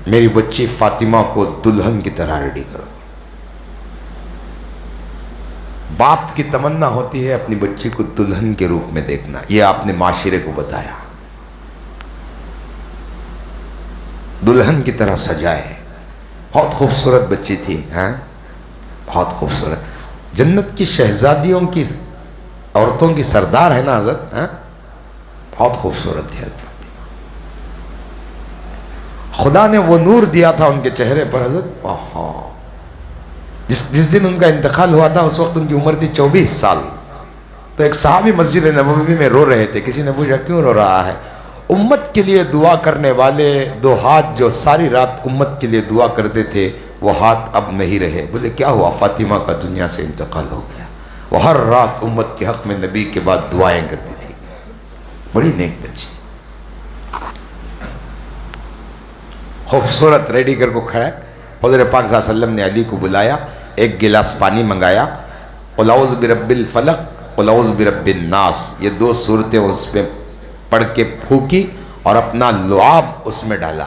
میری بچی فاطمہ کو دلہن کی طرح ریڈی کرو. باپ کی تمنا ہوتی ہے اپنی بچی کو دلہن کے روپ میں دیکھنا. یہ آپ نے معاشرے کو بتایا, دلہن کی طرح سجائے. بہت خوبصورت بچی تھی, ہاں بہت خوبصورت, جنت کی شہزادیوں کی عورتوں کی سردار ہے نا حضرت, ہاں بہت خوبصورت تھی حضرت. خدا نے وہ نور دیا تھا ان کے چہرے پر حضرت. جس دن ان کا انتقال ہوا تھا اس وقت ان کی عمر تھی 24 سال. تو ایک صحابی مسجد نبوی میں رو رہے تھے. کسی نے پوچھا کیوں رو رہا ہے؟ امت کے لیے دعا کرنے والے دو ہاتھ جو ساری رات امت کے لیے دعا کرتے تھے وہ ہاتھ اب نہیں رہے. بولے کیا ہوا؟ فاطمہ کا دنیا سے انتقال ہو گیا. وہ ہر رات امت کے حق میں نبی کے بعد دعائیں کرتی تھی. بڑی نیک بچی, خوبصورت, ریڈی کر کو کھڑا ہے. حضور پاک صلی اللہ علیہ وسلم نے علی کو بلایا, ایک گلاس پانی منگایا, قل اعوذ برب الفلق قل اعوذ برب الناس, یہ دو صورتیں اس پہ پڑھ کے پھونکی اور اپنا لعاب اس میں ڈالا.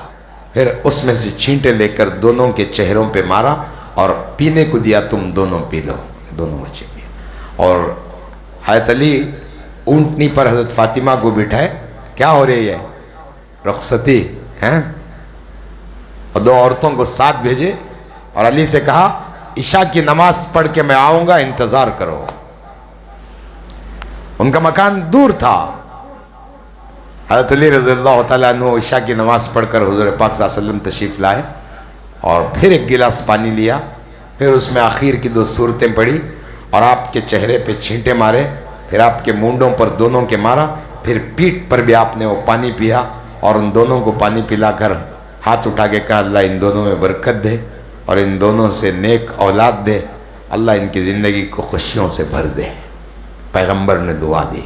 پھر اس میں سے چھینٹے لے کر دونوں کے چہروں پہ مارا اور پینے کو دیا, تم دونوں پی لو. دونوں بچے پی. اور حضرت علی اونٹنی پر حضرت فاطمہ کو بٹھائے. کیا ہو رہی ہے؟ رخصتی ہیں. اور دو عورتوں کو ساتھ بھیجے اور علی سے کہا عشاء کی نماز پڑھ کے میں آؤں گا, انتظار کرو. ان کا مکان دور تھا. حضرت علی رضی اللہ تعالیٰ عنہ عشاء کی نماز پڑھ کر حضور پاک صلی اللہ علیہ وسلم تشریف لائے اور پھر ایک گلاس پانی لیا. پھر اس میں آخر کی دو صورتیں پڑھی اور آپ کے چہرے پہ چھینٹے مارے. پھر آپ کے مونڈوں پر دونوں کے مارا. پھر پیٹھ پر بھی آپ نے وہ پانی پیا اور ان دونوں کو پانی پلا کر ہاتھ اٹھا کے کہا اللہ ان دونوں میں برکت دے اور ان دونوں سے نیک اولاد دے, اللہ ان کی زندگی کو خوشیوں سے بھر دے. پیغمبر نے دعا دی.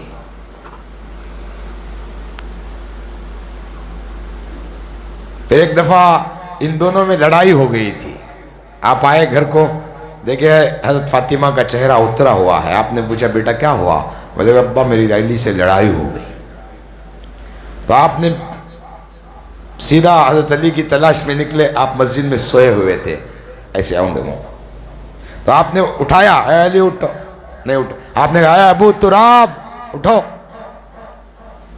پھر ایک دفعہ ان دونوں میں لڑائی ہو گئی تھی. آپ آئے گھر کو, دیکھے حضرت فاطمہ کا چہرہ اترا ہوا ہے. آپ نے پوچھا بیٹا کیا ہوا؟ بولے ابا میری علی سے لڑائی ہو گئی. تو آپ نے سیدھا حضرت علی کی تلاش میں نکلے. آپ مسجد میں سوئے ہوئے تھے ایسے آؤں دے منہ. تو آپ نے اٹھایا, اے علی اٹھو. نہیں اٹھو. آپ نے کہا اے ابو تراب اٹھو.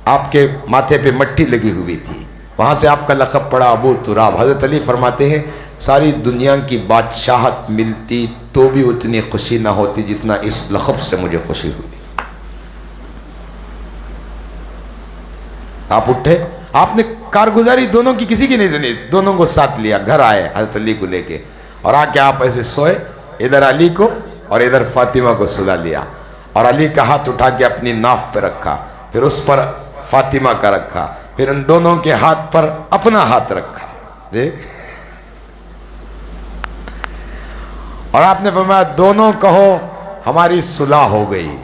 آپ کے ماتھے پہ مٹی لگی ہوئی تھی, وہاں سے آپ کا لقب پڑا ابو تراب. حضرت علی فرماتے ہیں ساری دنیا کی بادشاہت ملتی تو بھی اتنی خوشی نہ ہوتی جتنا اس لقب سے مجھے خوشی ہوئی. آپ اٹھے, آپ نے کارگزاری دونوں کی کسی کی نہیں سنی, دونوں کو ساتھ لیا, گھر آئے حضرت علی کو لے کے اور آ کے آپ ایسے سوئے, ادھر علی کو اور ادھر فاطمہ کو سلا لیا. اور علی کا ہاتھ اٹھا کے اپنی ناف پہ رکھا, پھر اس پر فاطمہ کا رکھا, پھر ان دونوں کے ہاتھ پر اپنا ہاتھ رکھا جی. اور آپ نے فرمایا دونوں کہو ہماری صلح ہو گئی.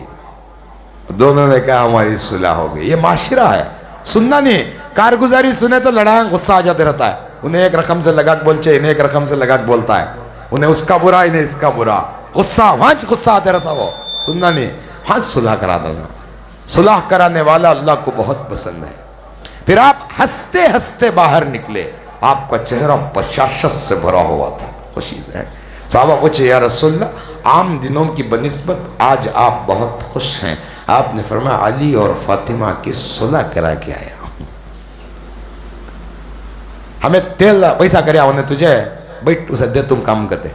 دونوں نے کہا ہماری صلح ہو گئی. یہ معاشرہ ہے, سننا نہیں. کارگزاری سنے تو لڑائیں غصہ آ جاتے رہتا ہے. انہیں ایک رقم سے لگا کے بولچے, انہیں ایک رقم سے لگا کے بولتا ہے. انہیں اس کا برا, انہیں اس کا برا, غصہ وانچ غصہ آتے رہتا. وہ سننا نہیں. ہاں صلح کرا دینا. صلح کرانے والا اللہ کو بہت پسند ہے. پھر آپ ہنستے ہنستے باہر نکلے, آپ کا چہرہ بشاشت سے بھرا ہوا تھا, خوشی سے. صحابہ پوچھے یا رسول اللہ عام دنوں کی بنسبت آج آپ بہت خوش ہیں. آپ نے فرمایا علی اور فاطمہ کی صلح کرا کے آیا. ہمیں تیل پیسہ کریا انہیں تجھے بیٹھ اسے دے, تم کام کرتے.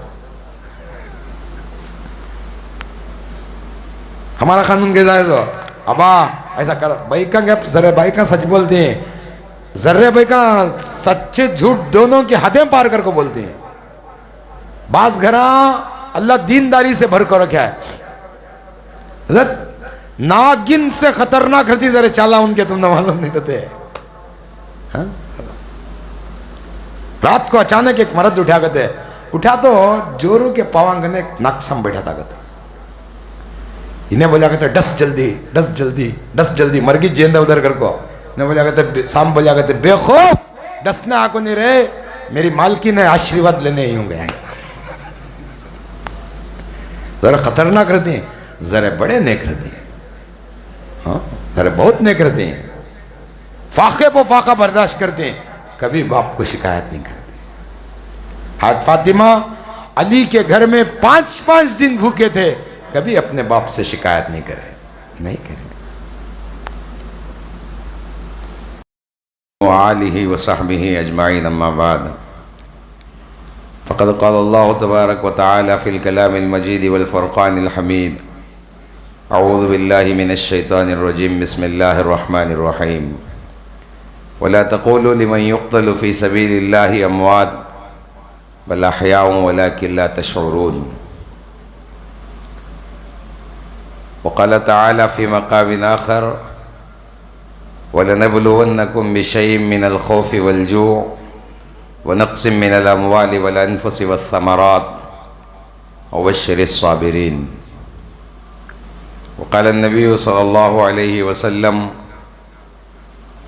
ہمارا قانون کیسا ہے تو ابا ایسا کر بھائی کا گپ ذرے بھائی کا سچ بولتے ہیں, ذرے بھائی کا سچے جھوٹ دونوں کی حدیں پار کر کو بولتے ہیں. بعض گھراں اللہ دینداری سے بھر کر رکھا ہے. حضرت ناگن سے خطرناک رہتی ذرے چالا ان کے, تم نہ معلوم نہیں رہتے. رات کو اچانک ایک مرد اٹھا کرتے, اٹھا تو جورو کے پاوانگنے ناکسم بیٹھا تھا کرتے. انہیں بولا کرتے ڈس جلدی ڈس جلدی ڈس جلدی, مرگی جیندہ ادھر کر کو. انہیں بولا کرتے سام بولا کرتے بے خوف ڈسنے آکو نہیں رہے, میری مالکی نے آشیرواد لینے ہی ہوں گے. ذرا خطرناک رہتے ہیں, ذرا بڑے نیک رہتے ہیں. ہاں ذرا بہت نیک رہتے ہیں. فاقے پہ فاقہ برداشت کرتے ہیں, کبھی باپ کو شکایت نہیں کرتے. حضرت فاطمہ علی کے گھر میں 5 دن بھوکے تھے، کبھی اپنے باپ سے شکایت نہیں کرے. وآلہ وصحبہ اجمعین، اما بعد، فقد قال اللہ تبارک وتعالی فی الکلام المجید والفرقان الحمید، اعوذ باللہ من الشیطان الرجیم، بسم اللہ الرحمن الرحیم، ولا تقولوا لمن يقتل في سبيل الله اموات بل احیاء ولكن لا تشعرون. وقال تعالى في مقام آخر، وَلَنَبْلُوَنَّكُمْ بِشَيْءٍ مِّنَ الْخَوْفِ وَالْجُوعِ وَنَقْصٍ مِّنَ الْأَمْوَالِ وَالْأَنفُسِ وَالثَّمَرَاتِ وَبَشِّرِ الصَّابِرِينَ. وقال النبي صلى الله عليه وسلم،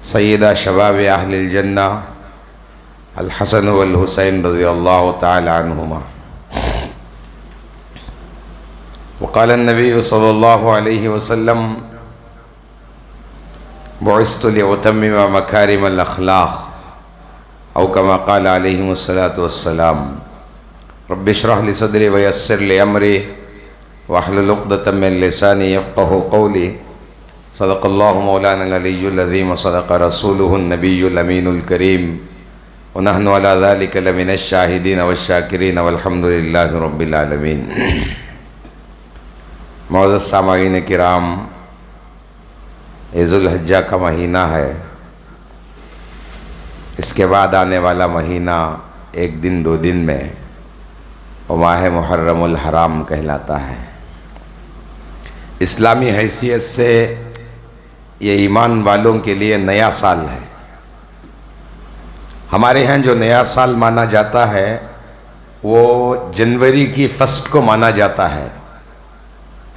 سيدا شباب أهل الجنة الحسن والحسين رضي الله تعالى عنهما. وقال النبي صلى الله عليه وسلم، بعثت لأتمم مكارم الأخلاق، أو كما قال عليه الصلاة والسلام. رب اشرح لي صدري ويسر لي أمري واحلل عقدة من لساني يفقه قولي. صدق الله مولانا العلي العظيم، وصدق رسوله النبي الأمين الكريم، ونحن على ذلك لمن الشاهدين والشاكرين، والحمد لله رب العالمين. معزز سامعین کرام، ذو الحجہ کا مہینہ ہے، اس کے بعد آنے والا مہینہ 1 دن 2 دن میں وہ ماہ محرم الحرام کہلاتا ہے. اسلامی حیثیت سے یہ ایمان والوں کے لیے نیا سال ہے. ہمارے ہاں جو نیا سال مانا جاتا ہے وہ جنوری کی 1 کو مانا جاتا ہے،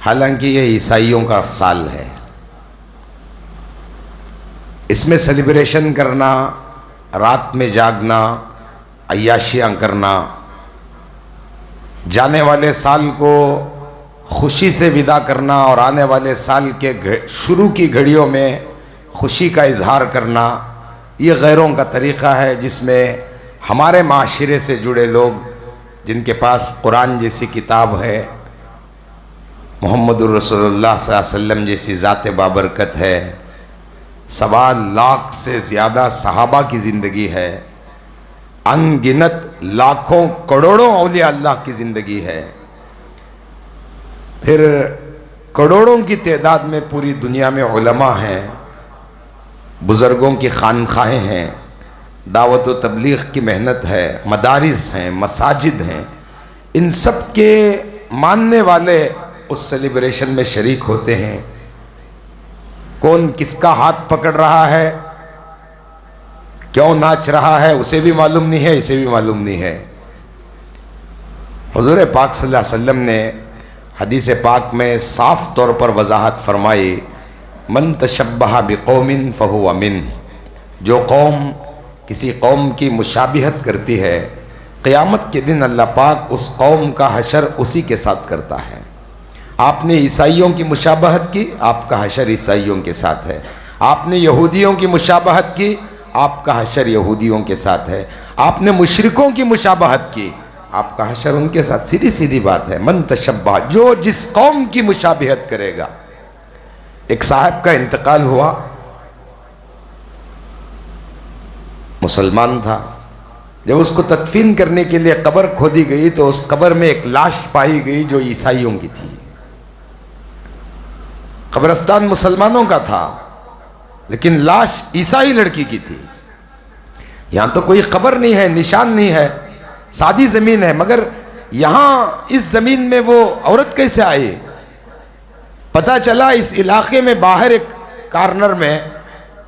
حالانکہ یہ عیسائیوں کا سال ہے. اس میں سیلیبریشن کرنا، رات میں جاگنا، عیاشیاں کرنا، جانے والے سال کو خوشی سے ودا کرنا اور آنے والے سال کے شروع کی گھڑیوں میں خوشی کا اظہار کرنا، یہ غیروں کا طریقہ ہے جس میں ہمارے معاشرے سے جڑے لوگ جن کے پاس قرآن جیسی کتاب ہے، محمد الرسول اللہ صلی اللہ علیہ وسلم جیسی ذات بابرکت ہے، 1.25 لاکھ سے زیادہ صحابہ کی زندگی ہے، ان گنت لاکھوں کروڑوں اولیاء اللہ کی زندگی ہے، پھر کروڑوں کی تعداد میں پوری دنیا میں علماء ہیں، بزرگوں کی خانقاہیں ہیں، دعوت و تبلیغ کی محنت ہے، مدارس ہیں، مساجد ہیں. ان سب کے ماننے والے اس سیلیبریشن میں شریک ہوتے ہیں. کون کس کا ہاتھ پکڑ رہا ہے، کیوں ناچ رہا ہے، اسے بھی معلوم نہیں ہے، اسے بھی معلوم نہیں ہے. حضور پاک صلی اللہ علیہ وسلم نے حدیث پاک میں صاف طور پر وضاحت فرمائی، من تشبہ بقوم فہو من. جو قوم کسی قوم کی مشابہت کرتی ہے، قیامت کے دن اللہ پاک اس قوم کا حشر اسی کے ساتھ کرتا ہے. آپ نے عیسائیوں کی مشابہت کی، آپ کا حشر عیسائیوں کے ساتھ ہے. آپ نے یہودیوں کی مشابہت کی، آپ کا حشر یہودیوں کے ساتھ ہے. آپ نے مشرکوں کی مشابہت کی، آپ کا حشر ان کے ساتھ. سیدھی سیدھی بات ہے. من تشبہ، جو جس قوم کی مشابہت کرے گا. ایک صاحب کا انتقال ہوا، مسلمان تھا. جب اس کو تدفین کرنے کے لیے قبر کھودی گئی تو اس قبر میں ایک لاش پائی گئی جو عیسائیوں کی تھی. قبرستان مسلمانوں کا تھا لیکن لاش عیسائی لڑکی کی تھی. یہاں تو کوئی قبر نہیں ہے، نشان نہیں ہے، سادی زمین ہے، مگر یہاں اس زمین میں وہ عورت کیسے آئی؟ پتہ چلا اس علاقے میں باہر ایک کارنر میں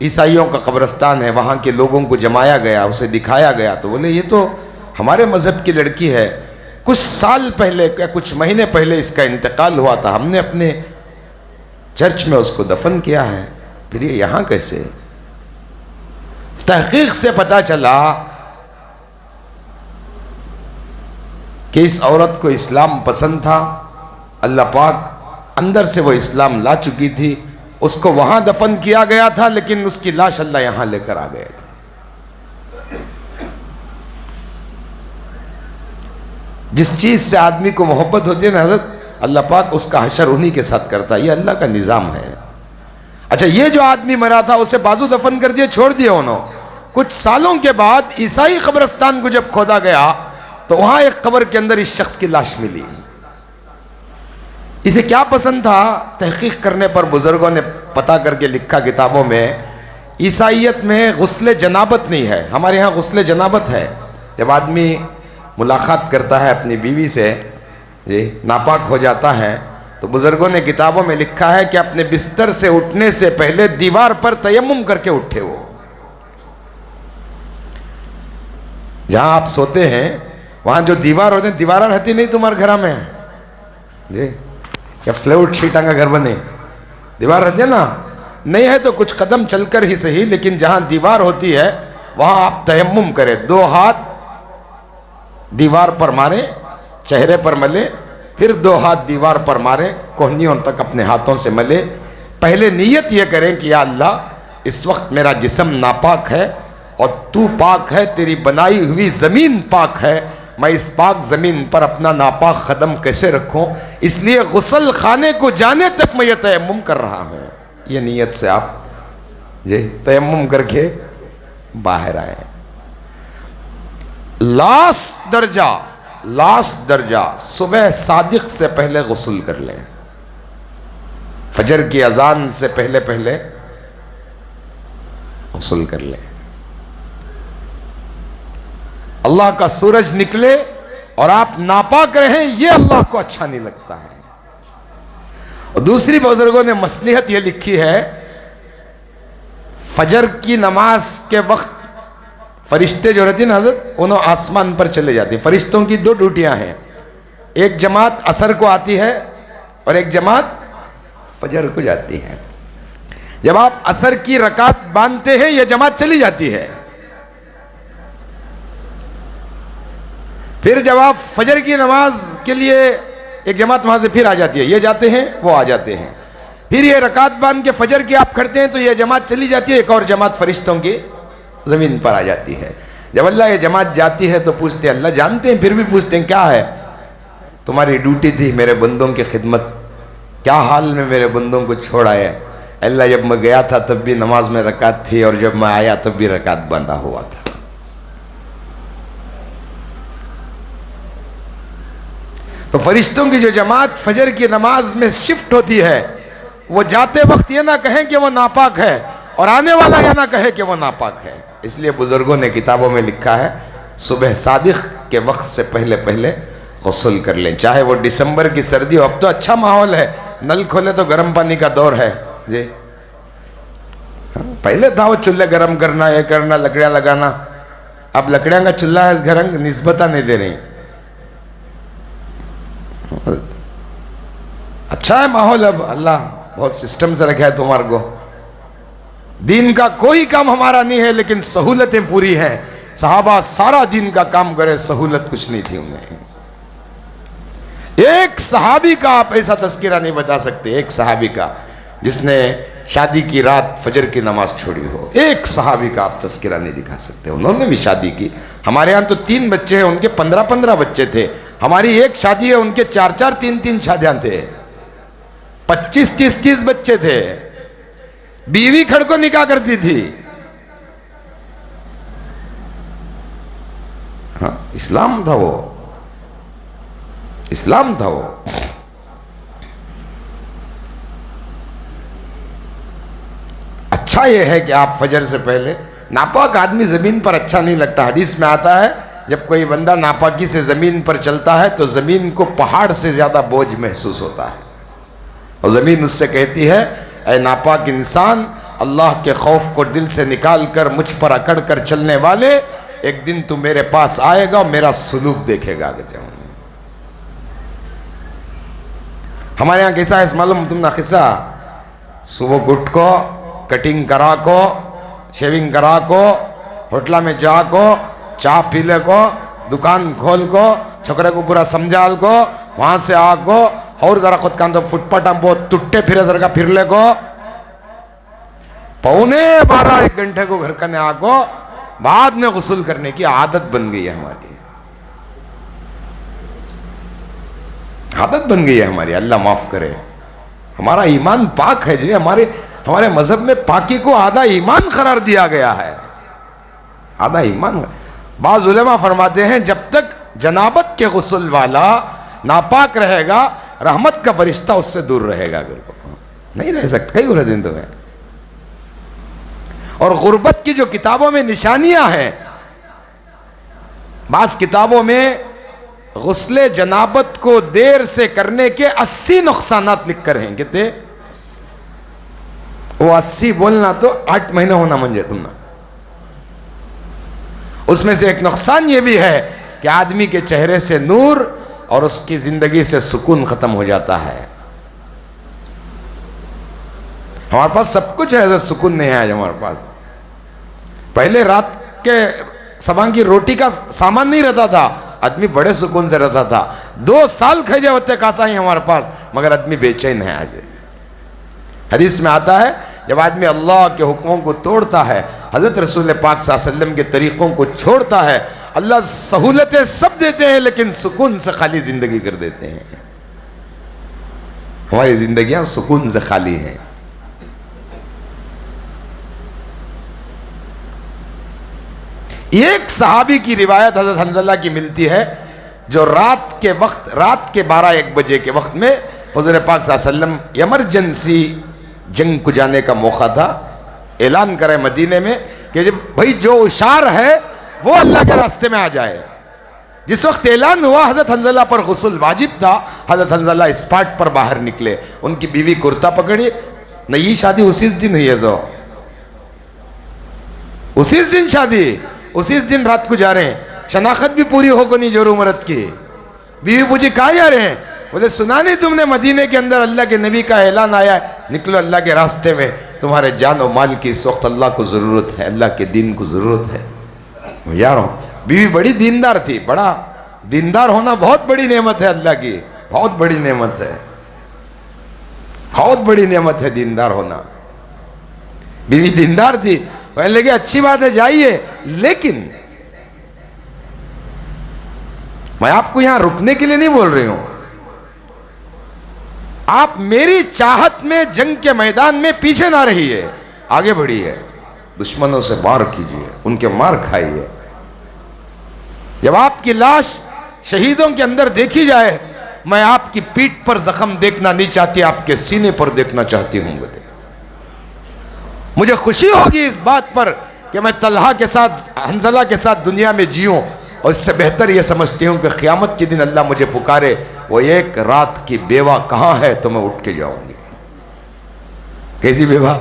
عیسائیوں کا قبرستان ہے، وہاں کے لوگوں کو جمایا گیا، اسے دکھایا گیا تو بولے یہ تو ہمارے مذہب کی لڑکی ہے، کچھ سال پہلے یا کچھ مہینے پہلے اس کا انتقال ہوا تھا، ہم نے اپنے چرچ میں اس کو دفن کیا ہے، پھر یہ یہاں کیسے؟ تحقیق سے پتہ چلا کہ اس عورت کو اسلام پسند تھا، اللہ پاک اندر سے وہ اسلام لا چکی تھی، اس کو وہاں دفن کیا گیا تھا لیکن اس کی لاش اللہ یہاں لے کر آ گئے تھے. جس چیز سے آدمی کو محبت ہوتی ہے نا حضرت، اللہ پاک اس کا حشر انہی کے ساتھ کرتا ہے. یہ اللہ کا نظام ہے. اچھا، یہ جو آدمی مرا تھا اسے بازو دفن کر دیا، چھوڑ دیا انہوں. کچھ سالوں کے بعد عیسائی قبرستان کو جب کھودا گیا تو وہاں ایک قبر کے اندر اس شخص کی لاش ملی. اسے کیا پسند تھا؟ تحقیق کرنے پر بزرگوں نے پتہ کر کے لکھا کتابوں میں، عیسائیت میں غسل جنابت نہیں ہے. ہمارے ہاں غسل جنابت ہے. جب آدمی ملاقات کرتا ہے اپنی بیوی سے، جی ناپاک ہو جاتا ہے، تو بزرگوں نے کتابوں میں لکھا ہے کہ اپنے بستر سے اٹھنے سے پہلے دیوار پر تیمم کر کے اٹھے. وہ جہاں آپ سوتے ہیں وہاں جو دیوار ہوتے ہیں، دیوارہ رہتی نہیں تمہارے گھر میں جی، یا فلیوٹ شیٹاں کا گھر بنے، دیوار رہتی ہے نا؟ نہیں ہے تو کچھ قدم چل کر ہی صحیح، لیکن جہاں دیوار ہوتی ہے وہاں آپ تیمم کریں. 2 ہاتھ دیوار پر ماریں، چہرے پر ملے، پھر 2 ہاتھ دیوار پر ماریں، کوہنیوں تک اپنے ہاتھوں سے ملے. پہلے نیت یہ کریں کہ یا اللہ اس وقت میرا جسم ناپاک ہے اور تو پاک ہے، تیری بنائی ہوئی زمین پاک ہے، میں اس پاک زمین پر اپنا ناپاک قدم کیسے رکھوں، اس لیے غسل خانے کو جانے تک میں یہ تیمم کر رہا ہوں. یہ نیت سے آپ جی تیمم کر کے باہر آئیں. لاسٹ درجہ صبح صادق سے پہلے غسل کر لیں. فجر کی اذان سے پہلے غسل کر لیں. اللہ کا سورج نکلے اور آپ ناپاک رہیں، یہ اللہ کو اچھا نہیں لگتا ہے. اور دوسری بزرگوں نے مصلحت یہ لکھی ہے، فجر کی نماز کے وقت فرشتے جو رہتے ہیں نا حضرت، انہوں آسمان پر چلے جاتے ہیں. فرشتوں کی 2 ڈیوٹیاں ہیں، ایک جماعت عصر کو آتی ہے اور ایک جماعت فجر کو جاتی ہے. جب آپ عصر کی رکعت باندھتے ہیں یہ جماعت چلی جاتی ہے، پھر جب آپ فجر کی نماز کے لیے ایک جماعت وہاں سے پھر آ جاتی ہے، یہ جاتے ہیں وہ آ جاتے ہیں، پھر یہ رکعت باندھ کے فجر کی آپ کھڑتے ہیں تو یہ جماعت چلی جاتی ہے، ایک اور جماعت فرشتوں کی زمین پر آ جاتی ہے. جب اللہ یہ جماعت جاتی ہے تو پوچھتے ہیں، اللہ جانتے ہیں پھر بھی پوچھتے ہیں کیا ہے؟ تمہاری ڈیوٹی تھی میرے بندوں کی خدمت، کیا حال میں میرے بندوں کو چھوڑ آئے؟ اللہ جب میں گیا تھا تب بھی نماز میں رکعت تھی اور جب میں آیا تب بھی رکعت باندھا ہوا تھا. تو فرشتوں کی جو جماعت فجر کی نماز میں شفٹ ہوتی ہے، وہ جاتے وقت یہ نہ کہیں کہ وہ ناپاک ہے اور آنے والا یہ نہ کہے کہ وہ ناپاک ہے. اس لیے بزرگوں نے کتابوں میں لکھا ہے صبح صادق کے وقت سے پہلے غسل کر لیں. چاہے وہ دسمبر کی سردی ہو، اب تو اچھا ماحول ہے، نل کھولے تو گرم پانی کا دور ہے جی. پہلے تھا وہ چولہے گرم کرنا، یہ کرنا، لکڑیاں لگانا. اب لکڑیاں کا چولہا ہے اس گھر نسبتہ نہیں دے رہی. اچھا ہے ماحول، اب اللہ بہت سسٹم سے رکھا ہے تمہارے کو. دین کا کوئی کام ہمارا نہیں ہے لیکن سہولتیں پوری ہیں. صحابہ سارا دین کا کام کرے، سہولت کچھ نہیں تھی انہیں. ایک صحابی کا آپ ایسا تذکرہ نہیں بتا سکتے، ایک صحابی کا جس نے شادی کی رات فجر کی نماز چھوڑی ہو. ایک صحابی کا آپ تذکرہ نہیں دکھا سکتے. انہوں نے بھی شادی کی. ہمارے ہاں تو 3 بچے ہیں، ان کے 15 بچے تھے. ہماری ایک شادی ہے، ان کے 4 3 شادیاں تھے. 25 30 بچے تھے. بیوی کھڑ کو نکاح کرتی تھی. ہاں اسلام تھا وہ، اسلام تھا وہ. اچھا یہ ہے کہ آپ فجر سے پہلے، ناپاک آدمی زمین پر اچھا نہیں لگتا. حدیث میں آتا ہے جب کوئی بندہ ناپاکی سے زمین پر چلتا ہے تو زمین کو پہاڑ سے زیادہ بوجھ محسوس ہوتا ہے، اور زمین اس سے کہتی ہے اے ناپاک انسان، اللہ کے خوف کو دل سے نکال کر مجھ پر اکڑ کر چلنے والے، ایک دن تو میرے پاس آئے گا اور میرا سلوک دیکھے گا. ہمارے یہاں کیسا ہے اس معلوم تم نا قصہ؟ صبح اٹھ کو کٹنگ کرا کو، شیونگ کرا کو، ہوٹل میں جا کو، چاہ پی لے کو، دکان کھول کو، چھوکرے کو پورا سمجھال کو، وہاں سے آ کو اور ذرا خود کاندھو فٹ پاٹ بہت ٹوٹے پھرے ذرا پھر لے کو، 12:15 1 گھنٹے کو گھر کنے آ کو، بعد میں غسل کرنے کی عادت بن گئی ہے ہماری. عادت بن گئی ہے ہماری، اللہ معاف کرے. ہمارا ایمان پاک ہے جی، ہمارے مذہب میں پاکی کو آدھا ایمان قرار دیا گیا ہے. آدھا ایمان. بعض علماء فرماتے ہیں جب تک جنابت کے غسل والا ناپاک رہے گا، رحمت کا فرشتہ اس سے دور رہے گا. نہیں رہ سکتا. کئی غرض تمہیں. اور غربت کی جو کتابوں میں نشانیاں ہیں، بعض کتابوں میں غسل جنابت کو دیر سے کرنے کے 80 نقصانات لکھ کر ہیں. کہتے وہ 80 بولنا تو 8 مہینے ہونا منجے تم نا. اس میں سے ایک نقصان یہ بھی ہے کہ آدمی کے چہرے سے نور اور اس کی زندگی سے سکون ختم ہو جاتا ہے. ہمارے پاس سب کچھ ہے، سکون نہیں ہے آج ہمارے پاس. پہلے رات کے صبح کی روٹی کا سامان نہیں رہتا تھا، آدمی بڑے سکون سے رہتا تھا. 2 سال کھجے ہوتے کاسا ہی ہمارے پاس، مگر آدمی بے چین ہے آج. حدیث میں آتا ہے جب آدمی اللہ کے حکموں کو توڑتا ہے، حضرت رسول پاک صلی اللہ علیہ وسلم کے طریقوں کو چھوڑتا ہے، اللہ سہولتیں سب دیتے ہیں لیکن سکون سے خالی زندگی کر دیتے ہیں. ہماری زندگیاں سکون سے خالی ہیں. ایک صحابی کی روایت حضرت حنظلہ کی ملتی ہے جو رات کے 12-1 بجے کے وقت میں حضور پاک صلی اللہ علیہ وسلم ایمرجنسی جنگ کو جانے کا موقع تھا. اعلان کرے مدینے میں کہ جب بھائی جو اشار ہے وہ اللہ کے راستے میں آ جائے. جس وقت اعلان ہوا حضرت حنظلہ پر غسل واجب تھا. حضرت حنظلہ اسپاٹ پر باہر نکلے، ان کی بیوی کرتا پکڑی. نئی شادی اسی دن ہوئی ہے، اسی دن شادی، اسی دن رات کو جا رہے ہیں. شناخت بھی پوری ہو کو نہیں جور عمرت کی. بیوی پوچھی کہاں جا رہے ہیں؟ بولے سنا نہیں تم نے مدینے کے اندر اللہ کے نبی کا اعلان آیا ہے، نکلو اللہ کے راستے میں. تمہارے جان و مال کی اس وقت اللہ کو ضرورت ہے، اللہ کے دین کو ضرورت ہے. یاروں بیوی بڑی دیندار تھی. بڑا دیندار ہونا بہت بڑی نعمت ہے اللہ کی، بہت بڑی نعمت ہے، بہت بڑی نعمت ہے دیندار ہونا. بیوی دیندار تھی. کہنے لگے اچھی بات ہے جائیے، لیکن میں آپ کو یہاں رکنے کے لیے نہیں بول رہی ہوں. آپ میری چاہت میں جنگ کے میدان میں پیچھے نہ رہیے، آگے بڑھیے. دشمنوں سے وار کیجیے، ان کے مار کھائیے. جب آپ کی لاش شہیدوں کے اندر دیکھی جائے، میں آپ کی پیٹھ پر زخم دیکھنا نہیں چاہتی، آپ کے سینے پر دیکھنا چاہتی ہوں. مجھے خوشی ہوگی اس بات پر کہ میں طلحہ کے ساتھ، حنظلہ کے ساتھ دنیا میں جیوں، اور اس سے بہتر یہ سمجھتی ہوں کہ قیامت کے دن اللہ مجھے پکارے، وہ ایک رات کی بیوہ کہاں ہے تو میں اٹھ کے جاؤں گی. کیسی بیوہ؟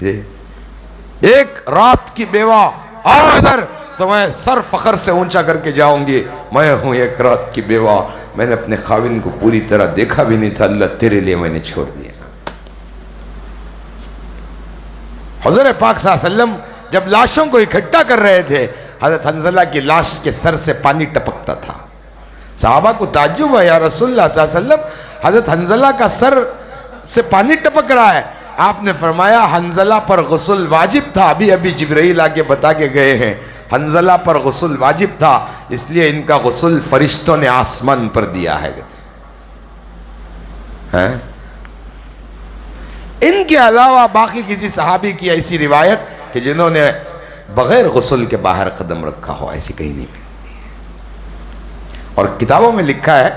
جی ایک رات کی بیوہ آؤ ادھر تو میں سر فخر سے اونچا کر کے جاؤں گی، میں ہوں ایک رات کی بیوہ، میں نے اپنے خاوند کو پوری طرح دیکھا بھی نہیں تھا، اللہ تیرے لیے میں نے چھوڑ دیا. حضور پاک صلی اللہ علیہ وسلم جب لاشوں کو اکٹھا کر رہے تھے، حضرت حنظلہ کی لاش کے سر سے پانی ٹپکتا تھا. صحابہ کو تعجب ہوا، یا رسول اللہ صلی اللہ علیہ وسلم حضرت حنظلہ کا سر سے پانی ٹپک رہا ہے. آپ نے فرمایا حنظلہ پر غسل واجب تھا، ابھی جبرائیل آگے بتا کے گئے ہیں حنظلہ پر غسل واجب تھا، اس لیے ان کا غسل فرشتوں نے آسمان پر دیا ہے. ان کے علاوہ باقی کسی صحابی کی ایسی روایت کہ جنہوں نے بغیر غسل کے باہر قدم رکھا ہو، ایسی کہیں نہیں ملتی. اور کتابوں میں لکھا ہے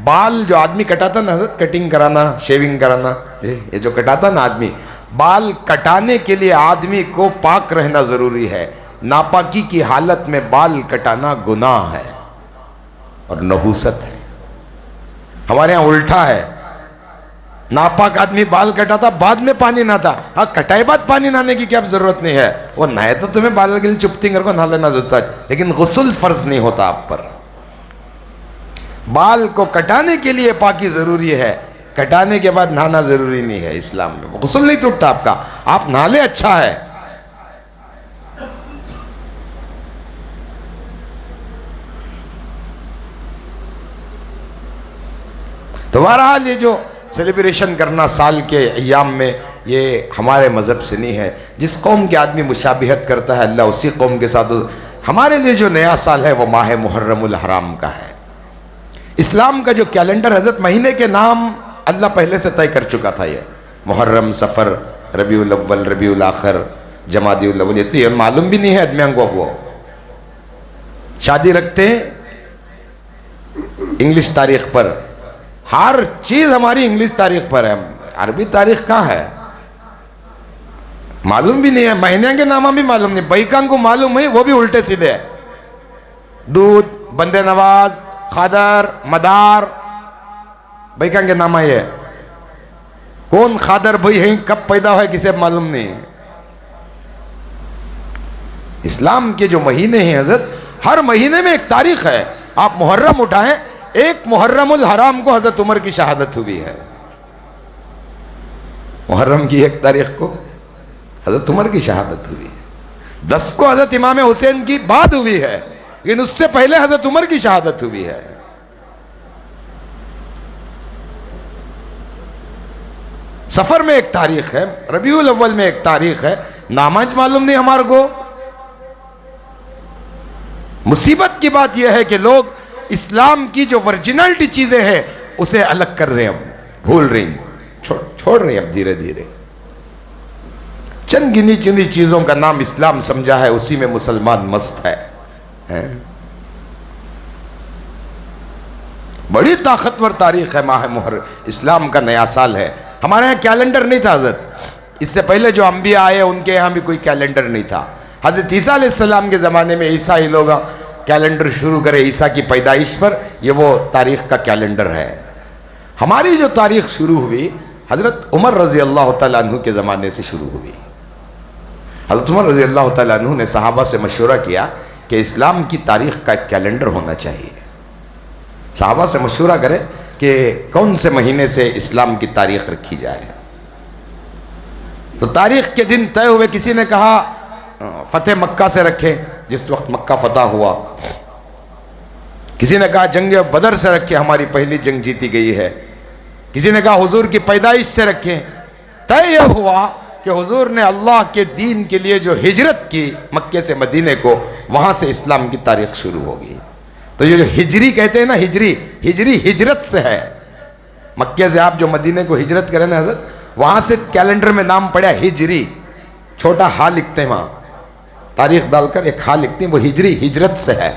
بال جو آدمی کٹاتا نا، کٹنگ کرانا، شیونگ کرانا، یہ جو کٹاتا نا آدمی، بال کٹانے کے لیے آدمی کو پاک رہنا ضروری ہے. ناپاکی کی حالت میں بال کٹانا گناہ ہے اور نحوست ہے. ہمارے ہاں الٹا ہے، ناپاک آدمی بال کٹاتا، بعد میں پانی نہ تھا. ہاں کٹائے بعد پانی نہانے کی کیا ضرورت نہیں ہے، وہ نہائے تو تمہیں بال کے لیے چپتی کر کو نہ لینا ضرورت ہے، لیکن غسل فرض نہیں ہوتا آپ پر. بال کو کٹانے کے لیے پاکی ضروری ہے، کٹانے کے بعد نہانا ضروری نہیں ہے. اسلام میں غسل نہیں ٹوٹتا آپ کا، آپ نہا لے اچھا ہے. تو بہرحال یہ جو سیلیبریشن کرنا سال کے ایام میں، یہ ہمارے مذہب سے نہیں ہے. جس قوم کے آدمی مشابہت کرتا ہے اللہ اسی قوم کے ساتھ. ہمارے لیے جو نیا سال ہے وہ ماہ محرم الحرام کا ہے. اسلام کا جو کیلنڈر حضرت مہینے کے نام اللہ پہلے سے طے کر چکا تھا، یہ محرم، سفر، ربیع الاول، ربیع الاخر، جمادی الاول، یہ تو یہ معلوم بھی نہیں ہے آدمیوں کو. وہ شادی رکھتے ہیں انگلش تاریخ پر، ہر چیز ہماری انگلش تاریخ پر ہے، عربی تاریخ کہاں ہے معلوم بھی نہیں ہے. مہینے کے نام بھی معلوم نہیں، بائیکان کو معلوم ہے وہ بھی الٹے سیدھے ہے. دودھ، بندے نواز، خادر، مدار، بائیکان کے نام ہے. کون خادر بھائی ہیں، کب پیدا ہوئے کسے معلوم نہیں. اسلام کے جو مہینے ہیں حضرت، ہر مہینے میں ایک تاریخ ہے. آپ محرم اٹھائیں، ایک محرم الحرام کو حضرت عمر کی شہادت ہوئی ہے. محرم کی ایک تاریخ کو حضرت عمر کی شہادت ہوئی ہے. 10 کو حضرت امام حسین کی بعد ہوئی ہے، لیکن اس سے پہلے حضرت عمر کی شہادت ہوئی ہے. سفر میں ایک تاریخ ہے، ربیع الاول میں ایک تاریخ ہے، نامج معلوم نہیں ہمارے کو. مصیبت کی بات یہ ہے کہ لوگ اسلام کی جو ورجنلٹی چیزیں ہیں اسے الگ کر رہے ہیں، اب بھول رہے ہیں، چھوڑ رہے ہیں. اب دھیرے دھیرے چند گنی چندی چیزوں کا نام اسلام سمجھا ہے، اسی میں مسلمان مست ہے. بڑی طاقتور تاریخ ہے ماہ محرم، اسلام کا نیا سال ہے. ہمارے یہاں کیلنڈر نہیں تھا حضرت، اس سے پہلے جو انبیاء آئے ان کے یہاں بھی کوئی کیلنڈر نہیں تھا. حضرت عیسیٰ علیہ السلام کے زمانے میں عیسائی لوگ کیلنڈر شروع کرے عیسیٰ کی پیدائش پر، یہ وہ تاریخ کا کیلنڈر ہے. ہماری جو تاریخ شروع ہوئی حضرت عمر رضی اللہ تعالیٰ عنہ کے زمانے سے شروع ہوئی. حضرت عمر رضی اللہ تعالیٰ عنہ نے صحابہ سے مشورہ کیا کہ اسلام کی تاریخ کا ایک کیلنڈر ہونا چاہیے. صحابہ سے مشورہ کرے کہ کون سے مہینے سے اسلام کی تاریخ رکھی جائے. تو تاریخ کے دن طے ہوئے. کسی نے کہا فتح مکہ سے رکھے، جس وقت مکہ فتح ہوا. کسی نے کہا جنگ بدر سے رکھے، ہماری پہلی جنگ جیتی گئی ہے. کسی نے کہا حضور کی پیدائش سے رکھیں. طے یہ ہوا کہ حضور نے اللہ کے دین کے لیے جو ہجرت کی مکے سے مدینے کو، وہاں سے اسلام کی تاریخ شروع ہوگی. تو یہ جو ہجری کہتے ہیں نا، ہجری ہجرت سے ہے. مکے سے آپ جو مدینے کو ہجرت کریں نا حضرت، وہاں سے کیلنڈر میں نام پڑا ہجری، چھوٹا ہا لکھتے ہیں وہاں، تاریخ ڈال کر ایک ہا لکھتے ہیں، وہ ہجری ہجرت سے ہے.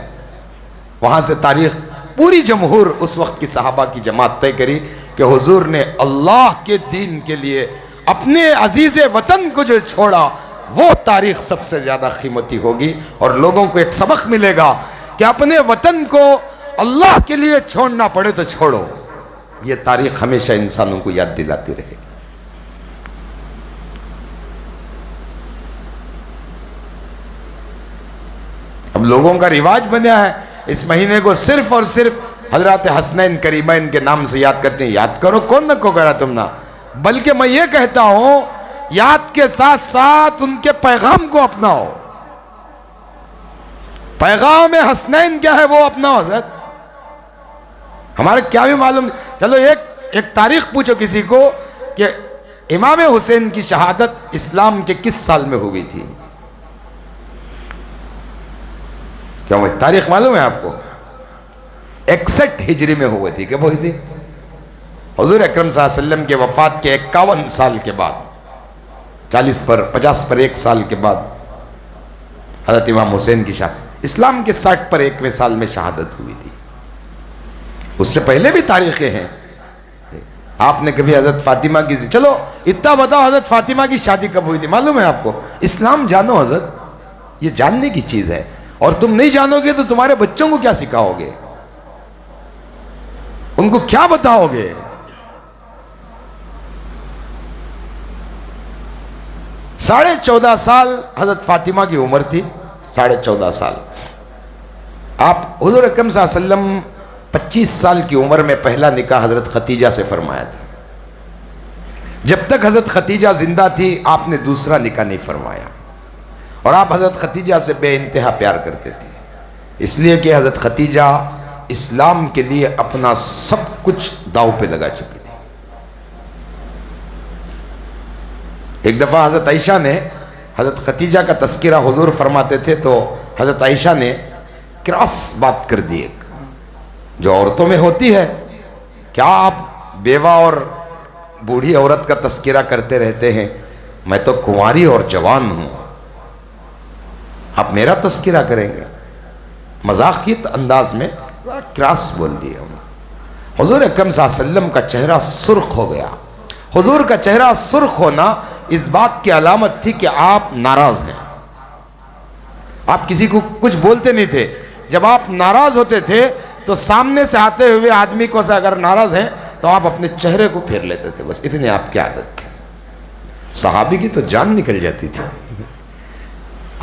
وہاں سے تاریخ پوری جمہور اس وقت کی صحابہ کی جماعت طے کری کہ حضور نے اللہ کے دین کے لیے اپنے عزیز وطن کو جو چھوڑا، وہ تاریخ سب سے زیادہ قیمتی ہوگی. اور لوگوں کو ایک سبق ملے گا کہ اپنے وطن کو اللہ کے لیے چھوڑنا پڑے تو چھوڑو. یہ تاریخ ہمیشہ انسانوں کو یاد دلاتی رہے گی. اب لوگوں کا رواج بنیا ہے اس مہینے کو صرف اور صرف حضرات حسنین کریمین کے نام سے یاد کرتے ہیں. یاد کرو، کون نہ کو کرا تم نہ، بلکہ میں یہ کہتا ہوں یاد کے ساتھ ساتھ ان کے پیغام کو اپناؤ. پیغام حسنین کیا ہے وہ اپناؤ حضرت. ہمارے کیا بھی معلوم. چلو ایک تاریخ پوچھو کسی کو کہ امام حسین کی شہادت اسلام کے کس سال میں ہوئی تھی؟ کیا وہ تاریخ معلوم ہے آپ کو؟ 61 ہجری میں ہوئی تھی. کب ہوئی تھی؟ حضور اکرم صلی اللہ علیہ وسلم کے وفات کے 51 سال کے بعد، 40 پر 50 پر 1 سال کے بعد حضرت امام حسین کی شہادت. اسلام کے 60 پر 1ویں سال میں شہادت ہوئی تھی. اس سے پہلے بھی تاریخیں ہیں. آپ نے کبھی حضرت فاطمہ کی، چلو اتنا بتاؤ حضرت فاطمہ کی شادی کب ہوئی تھی معلوم ہے آپ کو؟ اسلام جانو حضرت، یہ جاننے کی چیز ہے. اور تم نہیں جانو گے تو تمہارے بچوں کو کیا سکھاؤ گے؟ ان کو کیا بتاؤ گے؟ ساڑھے 14 سال حضرت فاطمہ کی عمر تھی. 14.5 سال. آپ حضور اکرم صلی اللہ علیہ وسلم 25 سال کی عمر میں پہلا نکاح حضرت خدیجہ سے فرمایا تھا. جب تک حضرت خدیجہ زندہ تھی آپ نے دوسرا نکاح نہیں فرمایا. اور آپ حضرت خدیجہ سے بے انتہا پیار کرتے تھے، اس لیے کہ حضرت خدیجہ اسلام کے لیے اپنا سب کچھ داؤ پہ لگا چکی تھی. ایک دفعہ حضرت عائشہ نے حضرت خدیجہ کا تذکرہ حضور فرماتے تھے تو حضرت عائشہ نے کراس بات کر دی. ایک جو عورتوں میں ہوتی ہے. کیا آپ بیوہ اور بوڑھی عورت کا تذکرہ کرتے رہتے ہیں؟ میں تو کنواری اور جوان ہوں، آپ میرا تذکرہ کریں گے؟ مذاقی انداز میں کراس بول دیا. حضور اکرم صلی اللہ علیہ وسلم کا چہرہ سرخ ہو گیا. حضور کا چہرہ سرخ ہونا اس بات کی علامت تھی کہ آپ ناراض ہیں. آپ کسی کو کچھ بولتے نہیں تھے. جب آپ ناراض ہوتے تھے تو سامنے سے آتے ہوئے آدمی کو سے اگر ناراض ہیں تو آپ اپنے چہرے کو پھیر لیتے تھے. بس اتنی آپ کی عادت تھی. صحابی کی تو جان نکل جاتی تھی.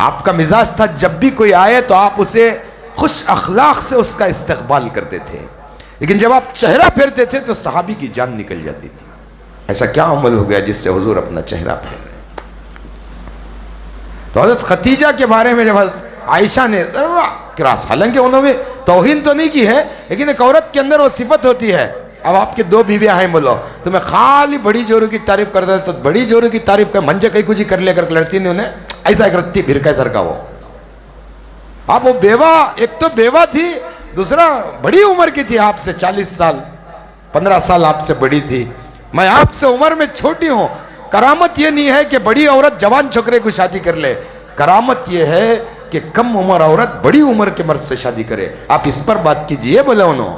آپ کا مزاج تھا جب بھی کوئی آئے تو آپ اسے خوش اخلاق سے اس کا استقبال کرتے تھے، لیکن جب آپ چہرہ پھیرتے تھے تو صحابی کی جان نکل جاتی تھی. ایسا کیا عمل ہو گیا جس سے حضور اپنا چہرہ پھیر رہے ہیں؟ تو حضرت خدیجہ کے بارے میں جب حضرت عائشہ نے کراس، حالانکہ انہوں نے توہین تو نہیں کی ہے، لیکن ایک عورت کے اندر وہ صفت ہوتی ہے. اب آپ کے دو بیویاں ہیں، بولو تو میں خالی بڑی جورو کی تعریف کرتا تو بڑی جورو کی تعریف کر منجے کئی کچھ کر لے کر لڑتی نہیں انہیں ایسا ایک رتی بھرکا سر کا. وہ اب وہ بیوہ، ایک تو بیوہ تھی، دوسرا بڑی عمر کی تھی، آپ سے 40 سال 15 سال آپ سے بڑی تھی. میں آپ سے عمر میں چھوٹی ہوں. کرامت یہ نہیں ہے کہ بڑی عورت جوان چھوکرے کو شادی کر لے، کرامت یہ ہے کہ کم عمر عورت بڑی عمر کے مرد سے شادی کرے. آپ اس پر بات کیجئے بولے انہوں.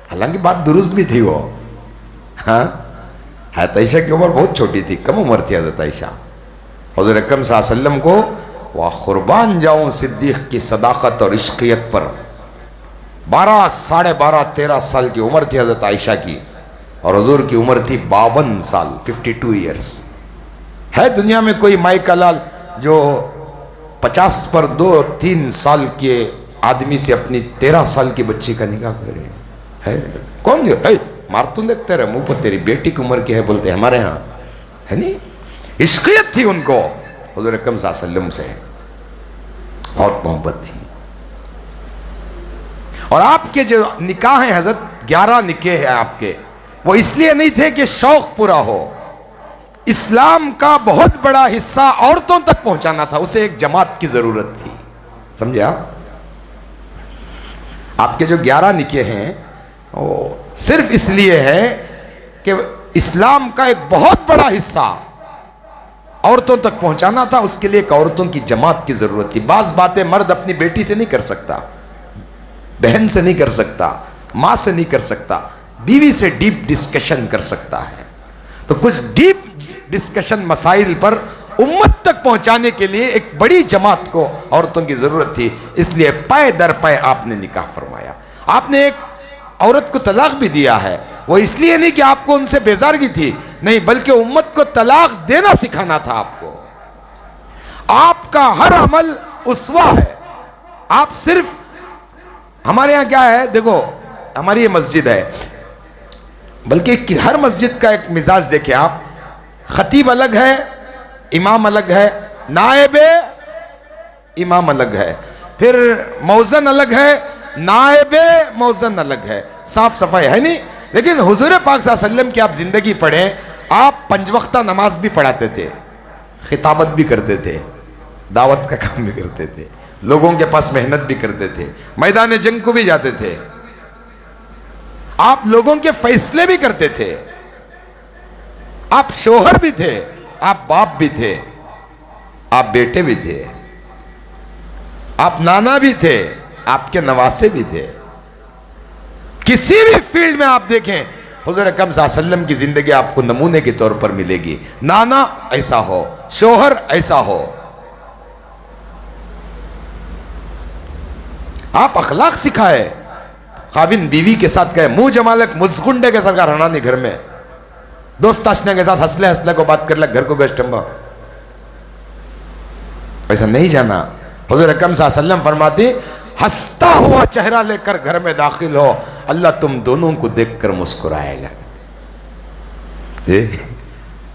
حالانکہ بات درست بھی تھی. وہ ہاں، حضرت عائشہ کی عمر بہت چھوٹی تھی، کم عمر تھی حضرت عائشہ. حضور اکرم صلی اللہ علیہ وسلم کو وہ قربان جاؤں صدیق کی صداقت اور عشقیت پر. 12 ساڑھے 12 13 سال کی عمر تھی حضرت عائشہ کی، اور حضور کی عمر تھی 52 سال 52 ایئرز. ہے دنیا میں کوئی مائی کا لال جو 50 پر 2-3 سال کے آدمی سے اپنی 13 سال کی بچی کا نکاح کرے؟ ہے کون؟ جو مارتون دیکھتے رہے منہ پر، تیری بیٹی کی عمر کی ہے، بولتے ہمارے ہاں ہے نہیں. عشقیت تھی ان کو حضور اکرم صلی اللہ علیہ وسلم سے، اور محبت تھی. اور آپ کے جو نکاح ہیں حضرت 11 نکاح ہیں آپ کے، وہ اس لیے نہیں تھے کہ شوق پورا ہو. اسلام کا بہت بڑا حصہ عورتوں تک پہنچانا تھا، اسے ایک جماعت کی ضرورت تھی. سمجھے آپ؟ آپ کے جو 11 نکاح ہیں وہ صرف اس لیے ہے کہ اسلام کا ایک بہت بڑا حصہ عورتوں تک پہنچانا تھا. اس کے لیے ایک عورتوں کی جماعت کی ضرورت تھی. بعض باتیں مرد اپنی بیٹی سے نہیں کر سکتا، بہن سے نہیں کر سکتا، ماں سے نہیں کر سکتا، بیوی سے ڈیپ ڈسکشن کر سکتا ہے. تو کچھ ڈیپ ڈسکشن مسائل پر امت تک پہنچانے کے لیے ایک بڑی جماعت کو عورتوں کی ضرورت تھی. اس لیے پائے در پائے آپ نے نکاح فرمایا. آپ نے ایک عورت کو طلاق بھی دیا ہے، وہ اس لیے نہیں کہ آپ کو ان سے بیزارگی تھی، نہیں، بلکہ امت کو طلاق دینا سکھانا تھا آپ کو. آپ کا ہر عمل اسوہ ہے. آپ صرف، ہمارے یہاں کیا ہے دیکھو، ہماری یہ مسجد ہے، بلکہ ہر مسجد کا ایک مزاج دیکھیں آپ. خطیب الگ ہے، امام الگ ہے، نائب امام الگ ہے، پھر موذن الگ ہے، نائب موذن الگ ہے. صاف صفائی ہے نہیں. لیکن حضور پاک صلی اللہ علیہ وسلم کی آپ زندگی پڑھیں، آپ 5 وقتہ نماز بھی پڑھاتے تھے، خطابت بھی کرتے تھے، دعوت کا کام بھی کرتے تھے، لوگوں کے پاس محنت بھی کرتے تھے، میدان جنگ کو بھی جاتے تھے، آپ لوگوں کے فیصلے بھی کرتے تھے، آپ شوہر بھی تھے، آپ باپ بھی تھے، آپ بیٹے بھی تھے، آپ نانا بھی تھے، آپ کے نواسے بھی تھے. کسی بھی فیلڈ میں آپ دیکھیں حضور اکرم صلی اللہ علیہ وسلم کی زندگی آپ کو نمونے کے طور پر ملے گی. نانا ایسا ہو، شوہر ایسا ہو. آپ اخلاق سکھائے. خاوند بیوی کے ساتھ کہے منہ جمالک مزگنڈے کے سرکار ہنانی گھر میں، دوست آشنا کے ساتھ ہسلے ہسلے کو بات کر لے گھر کو گشٹمبا. ایسا نہیں جانا. حضور اکرم صلی اللہ علیہ وسلم فرماتے ہنستا ہوا چہرہ لے کر گھر میں داخل ہو، اللہ تم دونوں کو دیکھ کر مسکرائے گا.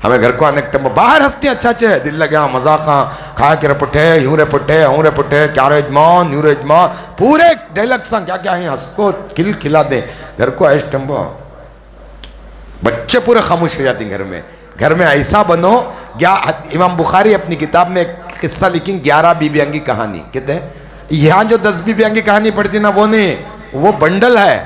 ہمیں گھر کو آنے کے ٹائم باہر ہنستے ہیں، اچھا اچھا دل لگا مذاقاں کھا کے رپٹے یوں رپٹے ہوں رپٹے کیا رجمان یوں رجمان پورے ڈیلک سا کیا کیا ہیں، ہنس کو کھل کھلا دیں. گھر کو ایش ٹمبو بچے پورے خاموش ہو جاتے ہیں گھر میں. گھر میں ایسا بنو. امام بخاری اپنی کتاب میں ایک قصہ لکھیں 11 بیویاں کی کہانی. کہتے ہیں یہاں جو 10 بیویاں کی کہانی پڑھتی نا وہ نہیں، وہ بنڈل ہے.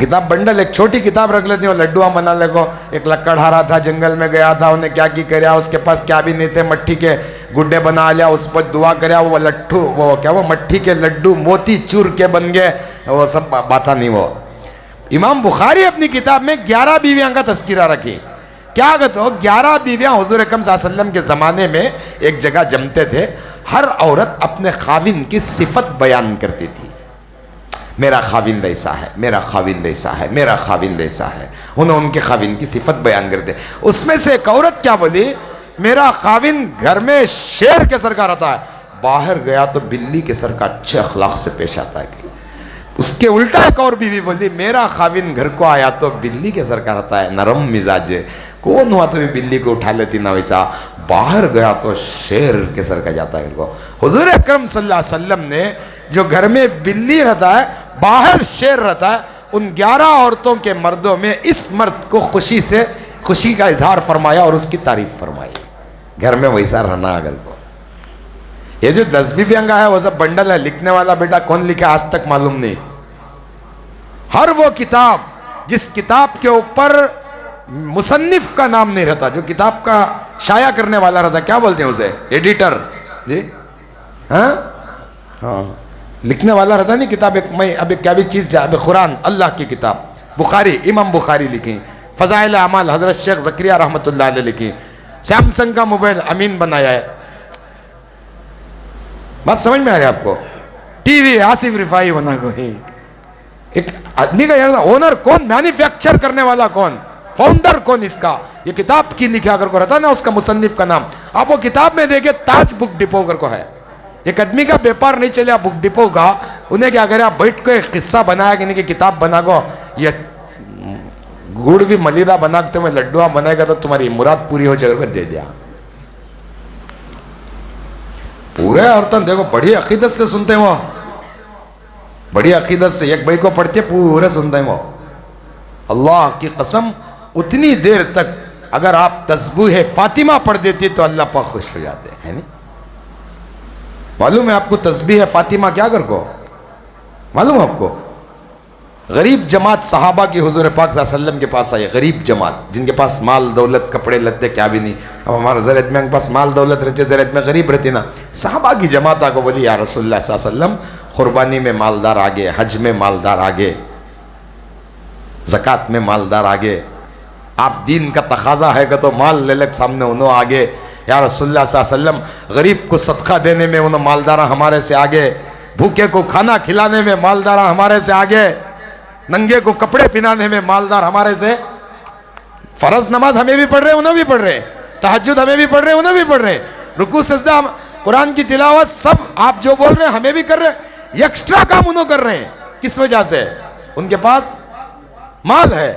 کتاب بنڈل ایک چھوٹی کتاب رکھ لیتی ہوں لڈوا بنانے کو. ایک لکڑہارا تھا, جنگل میں گیا تھا, انہیں کیا کی کریا, اس کے پاس کیا بھی نہیں تھے, مٹھی کے گڈے بنا لیا, اس پر دعا کریا, وہ لٹھو وہ مٹھی کے لڈو موتی چور کے بن گئے, وہ سب باتاں نہیں. وہ امام بخاری اپنی کتاب میں 11 بیویاں کا تذکرہ رکھی. کیا کہتے ہو 11 بیویاں حضور اکرم صلی اللہ علیہ وسلم کے زمانے میں ایک جگہ جمتے تھے. ہر عورت اپنے خاوند کی صفت بیان کرتی تھی. میرا خاوند ایسا ہے, میرا خاوند ایسا ہے, میرا خاوند ایسا ہے. انہوں ان کے خاوند کی صفت بیان کرتے. اس میں سے ایک عورت کیا بولی, میرا خاوند گھر میں شیر کے سر کا رہتا ہے, باہر گیا تو بلی کے سر کا اچھے اخلاق سے پیش آتا ہے. اس کے الٹا ایک اور بیوی بولی, میرا خاوند گھر کو آیا تو بلی کے سر کا رہتا ہے, نرم مزاج ہے, کون ہوا تو بلی کو اٹھا لیتی نہ ویسا, باہر گیا تو شیر کے سر کا جاتا ہے گھر کو. حضور اکرم صلی اللہ علیہ وسلم نے جو گھر میں بلی رہتا ہے باہر شیر رہتا ہے, ان 11 عورتوں کے مردوں میں اس مرد کو خوشی کا اظہار فرمایا اور اس کی تعریف فرمائی. گھر میں ویسا رہنا اگر کو. یہ جو 10 بیویاں ہے وہ سب بنڈل ہے, لکھنے والا بیٹا کون لکھا آج تک معلوم نہیں. ہر وہ کتاب جس کتاب کے اوپر مصنف کا نام نہیں رہتا, جو کتاب کا شائع کرنے والا رہتا, کیا بولتے ہیں اسے, ایڈیٹر جی, ہاں لکھنے والا رہتا نہیں کتاب. ایک میں اب کیا بھی چیز جا, قرآن اللہ کی کتاب, بخاری امام بخاری لکھی, فضائل اعمال حضرت شیخ زکریا رحمۃ اللہ علیہ لکھی, سیمسنگ کا موبائل امین بنایا ہے. بات سمجھ میں آ رہی ہے آپ کو. ٹی وی آصف رفاعی بنا کوئی. ایک آدمی کا یار اونر کون, مینوفیکچر کرنے والا کون, فاؤنڈر کون اس کا, یہ کتاب کی لکھا کر کو رہتا نا اس کا مصنف کا نام. آپ وہ کتاب میں دیکھیں تاج بک ڈپو کر کو ہے. ایک آدمی کا بیپار نہیں چلیا بک ڈپو کا, انہیں کیا کرے, بیٹھ کو ایک قصہ بنایا کہ نہیں کہ کتاب بنا گو, یہ گڑ بھی ملیدہ بنا کے تمہیں لڈوا بنائے گا تو تمہاری مراد پوری ہو جائے گا, دے دیا. پورے عورتیں دیکھو بڑی عقیدت سے سنتے ہیں, وہ بڑی عقیدت سے ایک بھائی کو پڑھتے پورے سنتے ہیں وہ. اللہ کی قسم اتنی دیر تک اگر آپ تسبیح فاطمہ پڑھ دیتی تو اللہ پاک خوش ہو جاتے ہیں. معلوم ہے آپ کو تسبیح فاطمہ کیا کر کو, معلوم ہے آپ کو, غریب جماعت صحابہ کی حضور پاک صلی اللہ علیہ وسلم کے پاس آئی. غریب جماعت جن کے پاس مال دولت کپڑے لتے کیا بھی نہیں. اب ہمارے زرعت میں پاس مال دولت رہتے, زرعت میں غریب رہتی نا. صحابہ کی جماعت کو بولی یا رسول اللہ صلی اللہ علیہ وسلم, قربانی میں مالدار آگے, حج میں مالدار آگے, زکوٰۃ میں مالدار آگے, آپ دین کا تقاضا ہے کہ تو مال لے لگ سامنے انہوں آگے. یا رسول اللہ صلی اللہ علیہ وسلم, غریب کو صدقہ دینے میں انہوں مالدارہ ہمارے سے آگے, بھوکے کو کھانا کھلانے میں مالدارہ ہمارے سے آگے, ننگے کو کپڑے پہنانے میں مالدار ہمارے سے. فرض نماز ہمیں بھی پڑھ رہے انہوں بھی پڑھ رہے, تہجد ہمیں بھی پڑھ رہے انہوں بھی پڑھ رہے, رکوع سجدہ قرآن کی تلاوت سب آپ جو بول رہے ہیں ہمیں بھی کر رہے ہیں. ایکسٹرا کام انہوں کر رہے ہیں, کس وجہ سے, ان کے پاس مال ہے.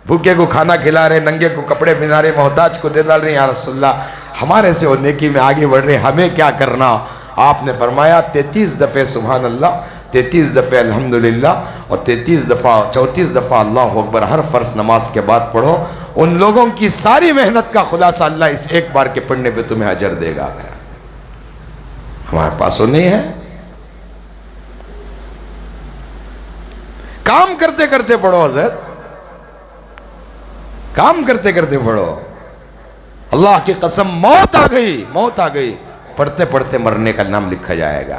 بھوکے کو کھانا کھلا رہے, ننگے کو کپڑے پہنا رہے, محتاج کو دے ڈال رہے. یا رسول اللہ ہمارے سے وہ نیکی میں آگے بڑھ رہے, ہمیں کیا کرنا. آپ نے فرمایا 33 دفعہ سبحان اللہ, 33 دفعہ الحمدللہ, اور 34 دفعہ اللہ اکبر ہر فرض نماز کے بعد پڑھو. ان لوگوں کی ساری محنت کا خلاصہ اللہ اس ایک بار کے پڑھنے پہ تمہیں اجر دے گا. ہمارے پاس وہ نہیں ہے. کام کرتے کرتے پڑھو حضرت, کام کرتے کرتے پڑھو. اللہ کی قسم موت آ گئی, موت آ گئی, پڑھتے پڑھتے مرنے کا نام لکھا جائے گا.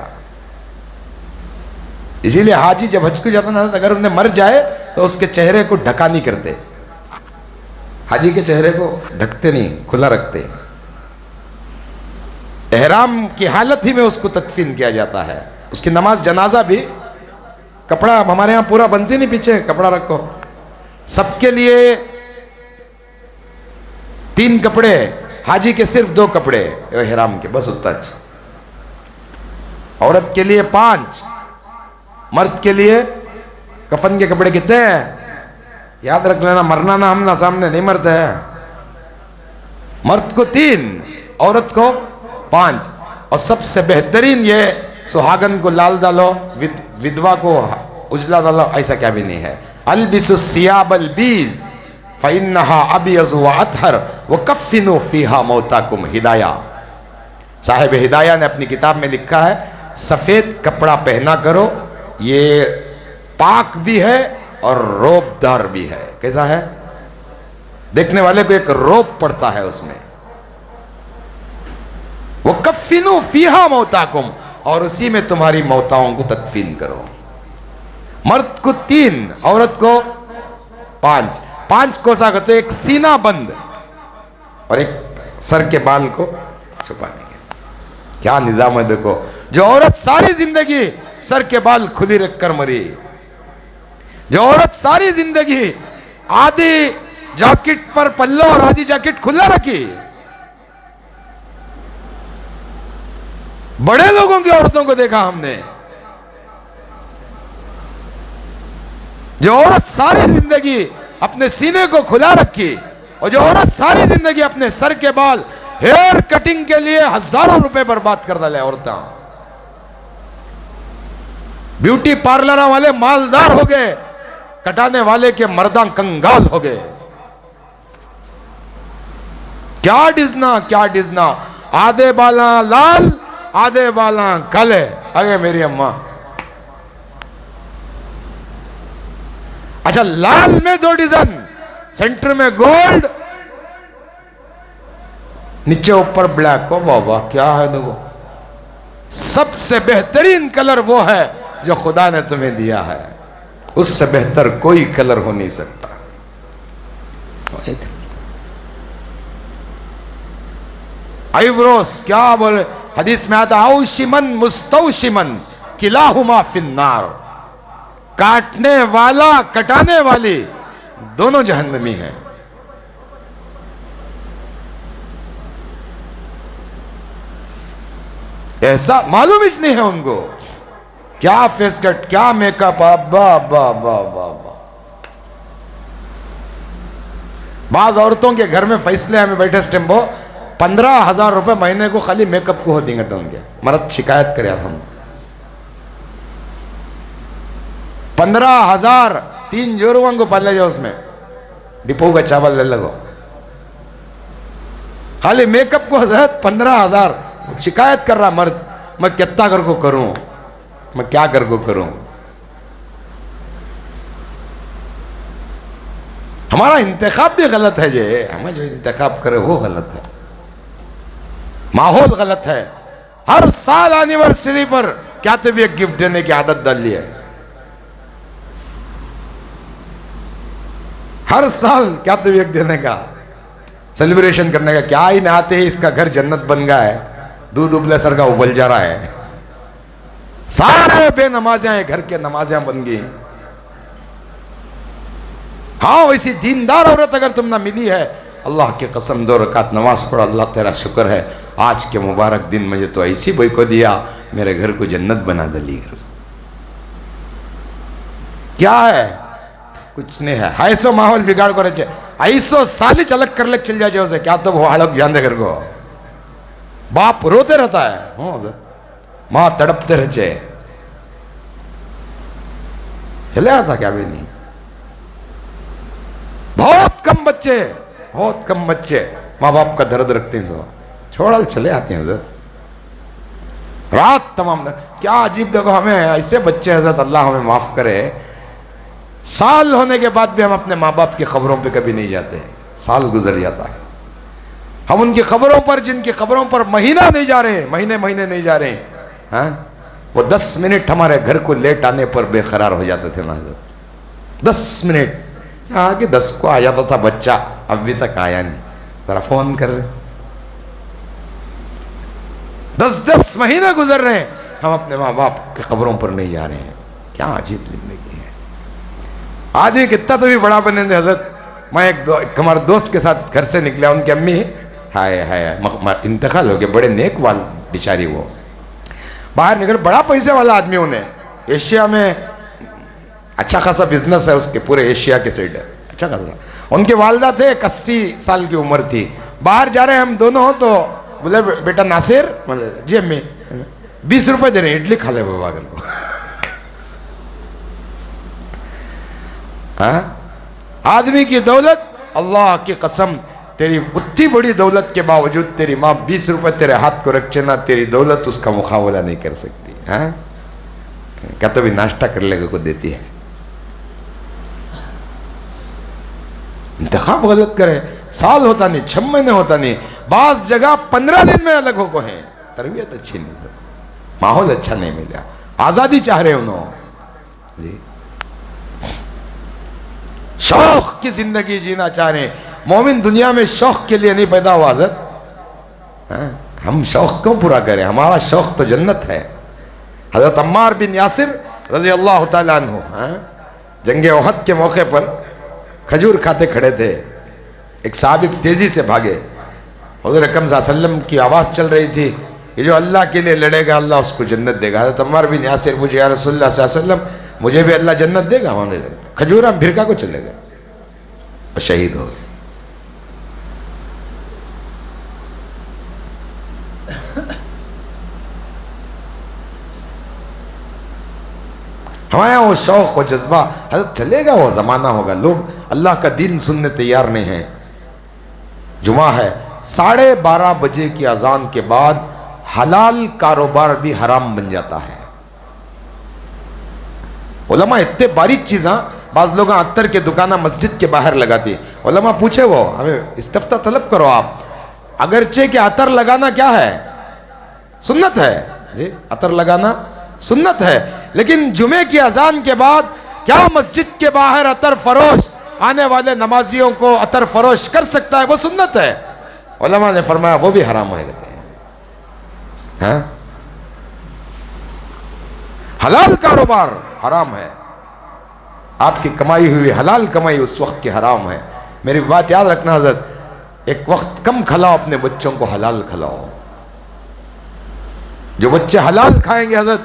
اسی لیے حاجی جب حج کو جاتا نا, اگر انہیں مر جائے تو اس کے چہرے کو ڈھکا نہیں کرتے. حاجی کے چہرے کو ڈھکتے نہیں, کھلا رکھتے. احرام کی حالت ہی میں اس کو تدفین کیا جاتا ہے. اس کی نماز جنازہ بھی, کپڑا ہمارے ہاں پورا بنتی نہیں, پیچھے کپڑا رکھو. سب کے لیے 3 کپڑے, حاجی کے صرف 2 کپڑے احرام کے, بس اتنا. عورت کے لیے 5, مرد کے لیے کفن کے کپڑے کتنے ہیں یاد رکھ لینا, مرنا نہ ہم نہ سامنے نہیں مرتے ہیں. مرد کو 3, عورت کو 5. اور سب سے بہترین یہ سہاگن کو لال ڈالو, ودوا کو اجلا ڈالو, ایسا کیا بھی نہیں ہے. البسوا الثياب البيض فإنها أبيض وأطهر وكفنوا فيها موتاكم. ہدایہ, صاحب ہدایہ نے اپنی کتاب میں لکھا ہے سفید کپڑا پہنا کرو, یہ پاک بھی ہے اور روب دار بھی ہے. کیسا ہے؟ دیکھنے والے کو ایک روب پڑتا ہے اس میں. وَكَفِّنُوا فِيهَا مَوْتَاكُمْ، اور اسی میں تمہاری موتاؤں کو تدفین کرو. مرد کو 3، عورت کو 5 کوسا کرتے، ایک سینہ بند اور ایک سر کے بال کو چھپانے کے. کیا نظام ہے دیکھو. جو عورت ساری زندگی سر کے بال کھلی رکھ کر مری، جو عورت ساری زندگی آدھی جاکٹ پر پلو اور آدھی جاکٹ کھلا رکھی، بڑے لوگوں کی عورتوں کو دیکھا ہم نے. جو عورت ساری زندگی اپنے سینے کو کھلا رکھی، اور جو عورت ساری زندگی اپنے سر کے بال ہیئر کٹنگ کے لیے ہزاروں روپے برباد کر ڈالے. عورتاں بیوٹی پارلر والے مالدار ہو گئے، کٹانے والے کے مرداں کنگال ہو گئے. کیا ڈزنا، کیا ڈزنا. آدھے بالاں لال، آدھے بالاں کالے. آگے میری اماں. اچھا، لال میں 2 ڈیزائن، سینٹر میں گولڈ، نیچے اوپر بلیک. او بابا کیا ہے دیکھو. سب سے بہترین کلر وہ ہے جو خدا نے تمہیں دیا ہے. اس سے بہتر کوئی کلر ہو نہیں سکتا. آئی بروس کیا بولے حدیث میں آتا، اوشمن مستوشمن کلاہما فی النار. کاٹنے والا کٹانے والی دونوں جہنمی ہیں. ایسا معلوم ہی نہیں ہے ان کو. کیا فیس کٹ، کیا میک اپ. با با با با با. بعض عورتوں کے گھر میں فیصلے ہمیں بیٹھے سٹمبو 15,000 روپے مہینے کو خالی میک اپ کو ہو دیں گے. تو ان کے مرد شکایت کرے ہم 15,000 3 جوروان کو پال لے جاؤ. اس میں ڈپو کا چاول لے لگو خالی میک اپ کو. حضرت 15,000 شکایت کر رہا مرد. میں کتنا کر کو کروں، میں کیا کر کو کروں. ہمارا انتخاب بھی غلط ہے جی. ہمیں جو انتخاب کرے وہ غلط ہے. ماحول غلط ہے. ہر سال اینیورسری پر کیا تو بھی ایک گفٹ دینے کی عادت ڈال لی ہے. ہر سال کیا تو بھی ایک دینے کا، سیلیبریشن کرنے کا. کیا ہی نہ آتے ہی اس کا گھر جنت بن گیا ہے. دودھ ابلے سر کا ابل جا رہا ہے. سارے بے نمازیں ہیں، گھر کے نمازیں بن گئی. ہاں ویسی دیندار عورت اگر تم نہ ملی ہے، اللہ کی قسم 2 رکعت نماز پڑھو. اللہ تیرا شکر ہے، آج کے مبارک دن مجھے تو ایسی بھائی کو دیا، میرے گھر کو جنت بنا دلی. کیا ہے؟ کچھ نہیں ہے. ایسو ماحول بگاڑ کو رہے، ایسو سالی چلک کر لگ چل جائے اسے. کیا تو وہ حلق جان دے گھر کو. باپ روتے رہتا ہے، ماں تڑپتے رہتے. ہلے آتا کیا بھی نہیں. بہت کم بچے ماں باپ کا درد رکھتے ہیں. سو چھوڑا چلے آتے ہیں حضرت رات تمام. کیا عجیب دیکھو، ہمیں ایسے بچے حضرت اللہ ہمیں معاف کرے. سال ہونے کے بعد بھی ہم اپنے ماں باپ کی خبروں پہ کبھی نہیں جاتے. سال گزر جاتا ہے، ہم ان کی خبروں پر، جن کی خبروں پر مہینہ نہیں جا رہے، مہینے نہیں جا رہے. ہاں وہ 10 منٹ ہمارے گھر کو لیٹ آنے پر بے قرار ہو جاتے تھے نا حضرت. 10 منٹ آگے 10 کو آ جاتا تھا بچہ، ابھی تک آیا نہیں، ذرا فون کر رہے. 10 مہینے گزر رہے ہیں، ہم اپنے ماں باپ کی خبروں پر نہیں جا رہے ہیں. کیا عجیب زندگی ہے. آدمی کتنا تو بھی بڑا بنے دے حضرت. میں ایک ہمارے دوست کے ساتھ گھر سے نکلا، ان کی امی ہائے انتقال ہو گیا. بڑے نیک وال بیچاری، وہ باہر نکل، بڑا پیسے والا آدمی. انہیں ایشیا میں اچھا خاصا بزنس ہے اس کے، پورے ایشیا کے سائڈ اچھا خاصا. ان کے والدہ تھے، 81 سال کی عمر تھی. باہر جا رہے ہیں ہم دونوں، تو بولے بیٹا ناصر، جی امی 20 روپے دے رہے ہیں، اڈلی کھا لے بابا اگر کو. ہاں آدمی کی دولت، اللہ کی قسم تیری اتنی بڑی دولت کے باوجود تیری ماں 20 روپے تیرے ہاتھ کو رکھے نا، تیری دولت اس کا مقابلہ نہیں کر سکتی. ہاں کیا تو بھی ناشتہ کر لے گا کو دیتی ہے. انتخاب غلط کرے، سال ہوتا نہیں، 6 مہینے ہوتا نہیں، بعض جگہ 15 دن میں الگ ہو کو ہیں، تربیت اچھی نہیں، ماحول اچھا نہیں ملا، آزادی چاہ رہے انہوں جی، شوق کی زندگی جینا چاہ رہے ہیں۔ مومن دنیا میں شوق کے لیے نہیں پیدا ہوا حضرت، ہم شوق کیوں پورا کریں؟ ہمارا شوق تو جنت ہے۔ حضرت عمار بن یاسر رضی اللہ تعالیٰ عنہ جنگ احد کے موقع پر کھجور کھاتے کھڑے تھے، ایک صحابی تیزی سے بھاگے، حضور اکرم صلی اللہ علیہ وسلم کی آواز چل رہی تھی، یہ جو اللہ کے لیے لڑے گا اللہ اس کو جنت دے گا۔ حضرت عمار بن یاسر پوچھے یا رسول اللہ صلی اللہ علیہ وسلم مجھے بھی اللہ جنت دے گا؟ کھجور ہم بھرکا کو چلے گئے اور شہید ہو گئے۔ ہمارے یہاں وہ شوق و جذبہ حضرت چلے گا، وہ زمانہ ہوگا، لوگ اللہ کا دین سننے تیار نہیں ہیں۔ جمعہ ہے، 12:30 بجے کی اذان کے بعد حلال کاروبار بھی حرام بن جاتا ہے۔ علماء اتنے باریک چیزاں، بعض لوگ عطر کے دکانہ مسجد کے باہر لگاتی، علماء پوچھے وہ ہمیں استفتاء طلب کرو آپ، اگرچہ کہ عطر لگانا کیا ہے؟ سنت ہے جی، عطر لگانا سنت ہے، لیکن جمعے کی اذان کے بعد کیا مسجد کے باہر عطر فروش آنے والے نمازیوں کو عطر فروش کر سکتا ہے؟ وہ سنت ہے۔ علماء نے فرمایا وہ بھی حرام ہوئے گتے ہیں۔ حلال کاروبار حرام ہے، آپ کی کمائی ہوئی حلال کمائی اس وقت کی حرام ہے۔ میری بات یاد رکھنا حضرت، ایک وقت کم کھلاؤ اپنے بچوں کو، حلال کھلاؤ۔ جو بچے حلال کھائیں گے حضرت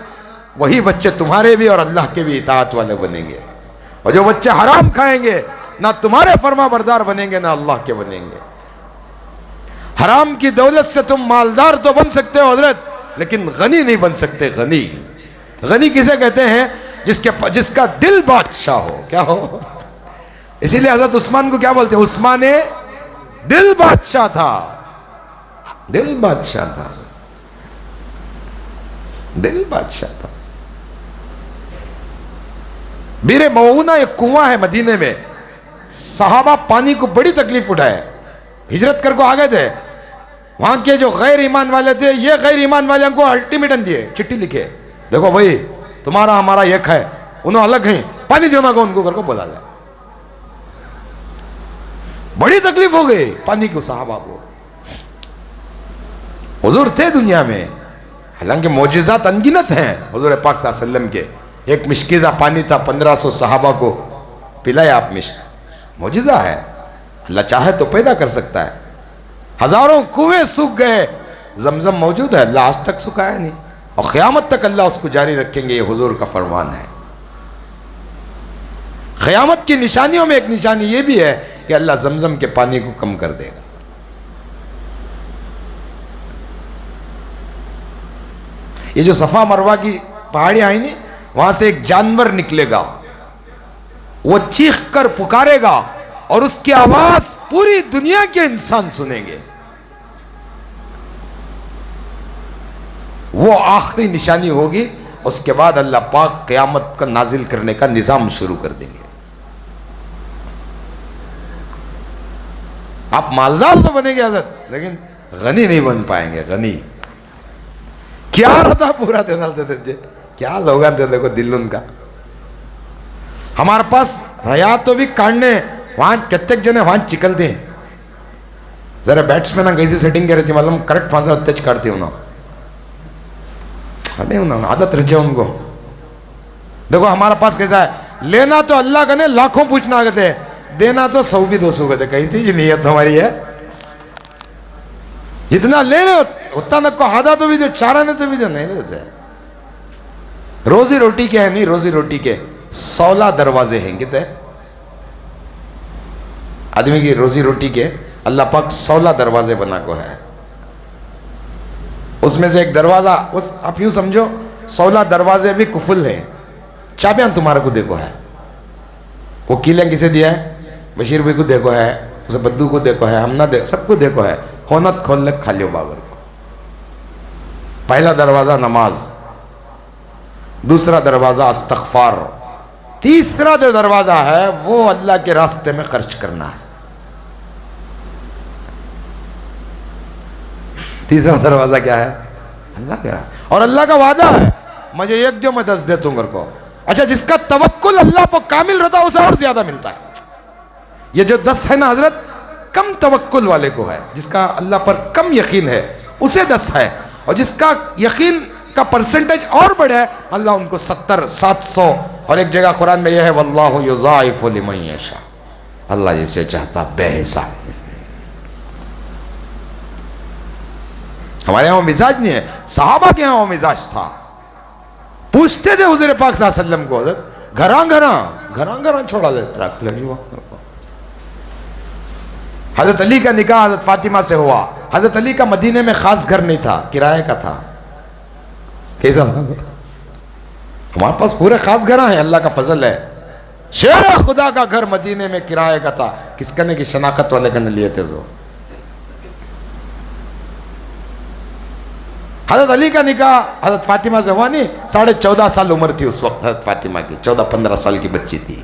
وہی بچے تمہارے بھی اور اللہ کے بھی اطاعت والے بنیں گے، اور جو بچے حرام کھائیں گے نہ تمہارے فرما بردار بنیں گے نہ اللہ کے بنیں گے۔ حرام کی دولت سے تم مالدار تو بن سکتے ہو حضرت، لیکن غنی نہیں بن سکتے۔ غنی غنی کسے کہتے ہیں؟ جس کا دل بادشاہ ہو۔ کیا ہو؟ اسی لیے حضرت عثمان کو کیا بولتے ہیں؟ عثمان دل بادشاہ تھا، دل بادشاہ تھا، دل بادشاہ تھا۔ بیر موعونہ ایک کنواں ہے مدینے میں، صحابہ پانی کو بڑی تکلیف اٹھائے، ہجرت کر کو آگئے تھے، وہاں کے جو غیر ایمان والے تھے یہ غیر ایمان والے کو الٹیمیٹم دیے، چٹھی لکھے، دیکھو بھائی تمہارا ہمارا ایک ہے، انہوں الگ ہیں، پانی دینا کو ان کو کر کو بولا لے۔ بڑی تکلیف ہو گئی پانی کو، صحابہ کو۔ حضور تھے دنیا میں، حالانکہ معجزات انگنت ہیں حضور پاک صلی اللہ علیہ وسلم کے، ایک مشکیزہ پانی تھا 1500 صحابہ کو پلایا آپ، معجزہ ہے، اللہ چاہے تو پیدا کر سکتا ہے۔ ہزاروں کنویں سوکھ گئے، زمزم موجود ہے، اللہ آج تک سکھایا نہیں، اور قیامت تک اللہ اس کو جاری رکھیں گے، یہ حضور کا فرمان ہے۔ قیامت کی نشانیوں میں ایک نشانی یہ بھی ہے کہ اللہ زمزم کے پانی کو کم کر دے گا۔ یہ جو صفا مروہ کی پہاڑی آئی نہیں، وہاں سے ایک جانور نکلے گا، وہ چیخ کر پکارے گا اور اس کی آواز پوری دنیا کے انسان سنیں گے۔ وہ آخری نشانی ہوگی، اس کے بعد اللہ پاک قیامت کا نازل کرنے کا نظام شروع کر دیں گے۔ آپ مالدار تو بنیں گے حضرت، لیکن غنی نہیں بن پائیں گے۔ غنی کیا ہوتا پورا دن تھے، کیا لوگاں تھے، دیکھو دل ان کا۔ ہمارے پاس ریا تو بھی کاٹنے وہاں کتنے جنے وہاں چکلتے ہیں، ذرا بیٹس میں کیسی سیٹنگ کر رہی تھی، معلوم کریکٹ پھانسا تیج کاٹتے انہوں، عادت رچے ان کو۔ دیکھو ہمارا پاس کیسا ہے، لینا تو اللہ کا نہیں لاکھوں پوچھنا آگتے، دینا تو 100 بھی 200 کہتے، کیسی جی نیت ہماری ہے، جتنا لے رہے اتنا نہ کو آدھا تو بھی دے، چارہ نے تو بھی دے، نہیں دیتے۔ روزی روٹی کے ہے نہیں، روزی روٹی کے 16 دروازے ہیں کہتے، آدمی کی روزی روٹی کے اللہ پاک 16 دروازے بنا کو ہے، اس میں سے ایک دروازہ، آپ یوں سمجھو 16 دروازے بھی کفل ہیں، چابیاں تمہارے کو دیکھو ہے، وہ کیلیں کسے دیا ہے؟ بشیر بھائی کو دیکھو ہے، اسے بدو کو دیکھو ہے، ہم نہ دیکھو، سب کو دیکھو ہے، ہونت کھول لے کھالیو بابر کو۔ پہلا دروازہ نماز، دوسرا دروازہ استغفار، تیسرا جو دروازہ ہے وہ اللہ کے راستے میں خرچ کرنا ہے۔ تیسرا دروازہ کیا ہے؟ اللہ کے راہ. اور اللہ کا وعدہ ہے مجھے ایک جو میں 10 دیتا ہوں گھر کو. اچھا جس کا توکل اللہ پر کامل رہتا ہے اسے اور زیادہ ملتا ہے. یہ جو 10 ہے نا حضرت، کم توکل والے کو ہے، جس کا اللہ پر کم یقین ہے اسے 10 ہے، اور جس کا یقین کا پرسنٹیج اور بڑھا ہے اللہ ان کو 70 700. اور ایک جگہ قرآن میں یہ ہے واللہ یضاعف لمن یشاء، اللہ جسے چاہتا بے حساب. ہمارے یہاں وہ مزاج نہیں ہے، صحابہ کے یہاں وہ مزاج تھا. پوچھتے تھے حضور پاک صلی اللہ علیہ وسلم کو، حضرت گھراں چھوڑا لیتا رکھ لے. حضرت علی کا نکاح حضرت فاطمہ سے ہوا. حضرت علی کا مدینے میں خاص گھر نہیں تھا، کرائے کا تھا. کیسا تھا؟ ہمارے پاس پورے خاص گھر ہیں، اللہ کا فضل ہے. شیر خدا کا گھر مدینے میں کرائے کا تھا. کس کنے کی شناخت والے کنے لیے تھے زو. حضرت علی کا نکاح حضرت فاطمہ سے ہوا نہیں. 14.5 سال عمر تھی اس وقت حضرت فاطمہ کی، 14-15 سال کی بچی تھی.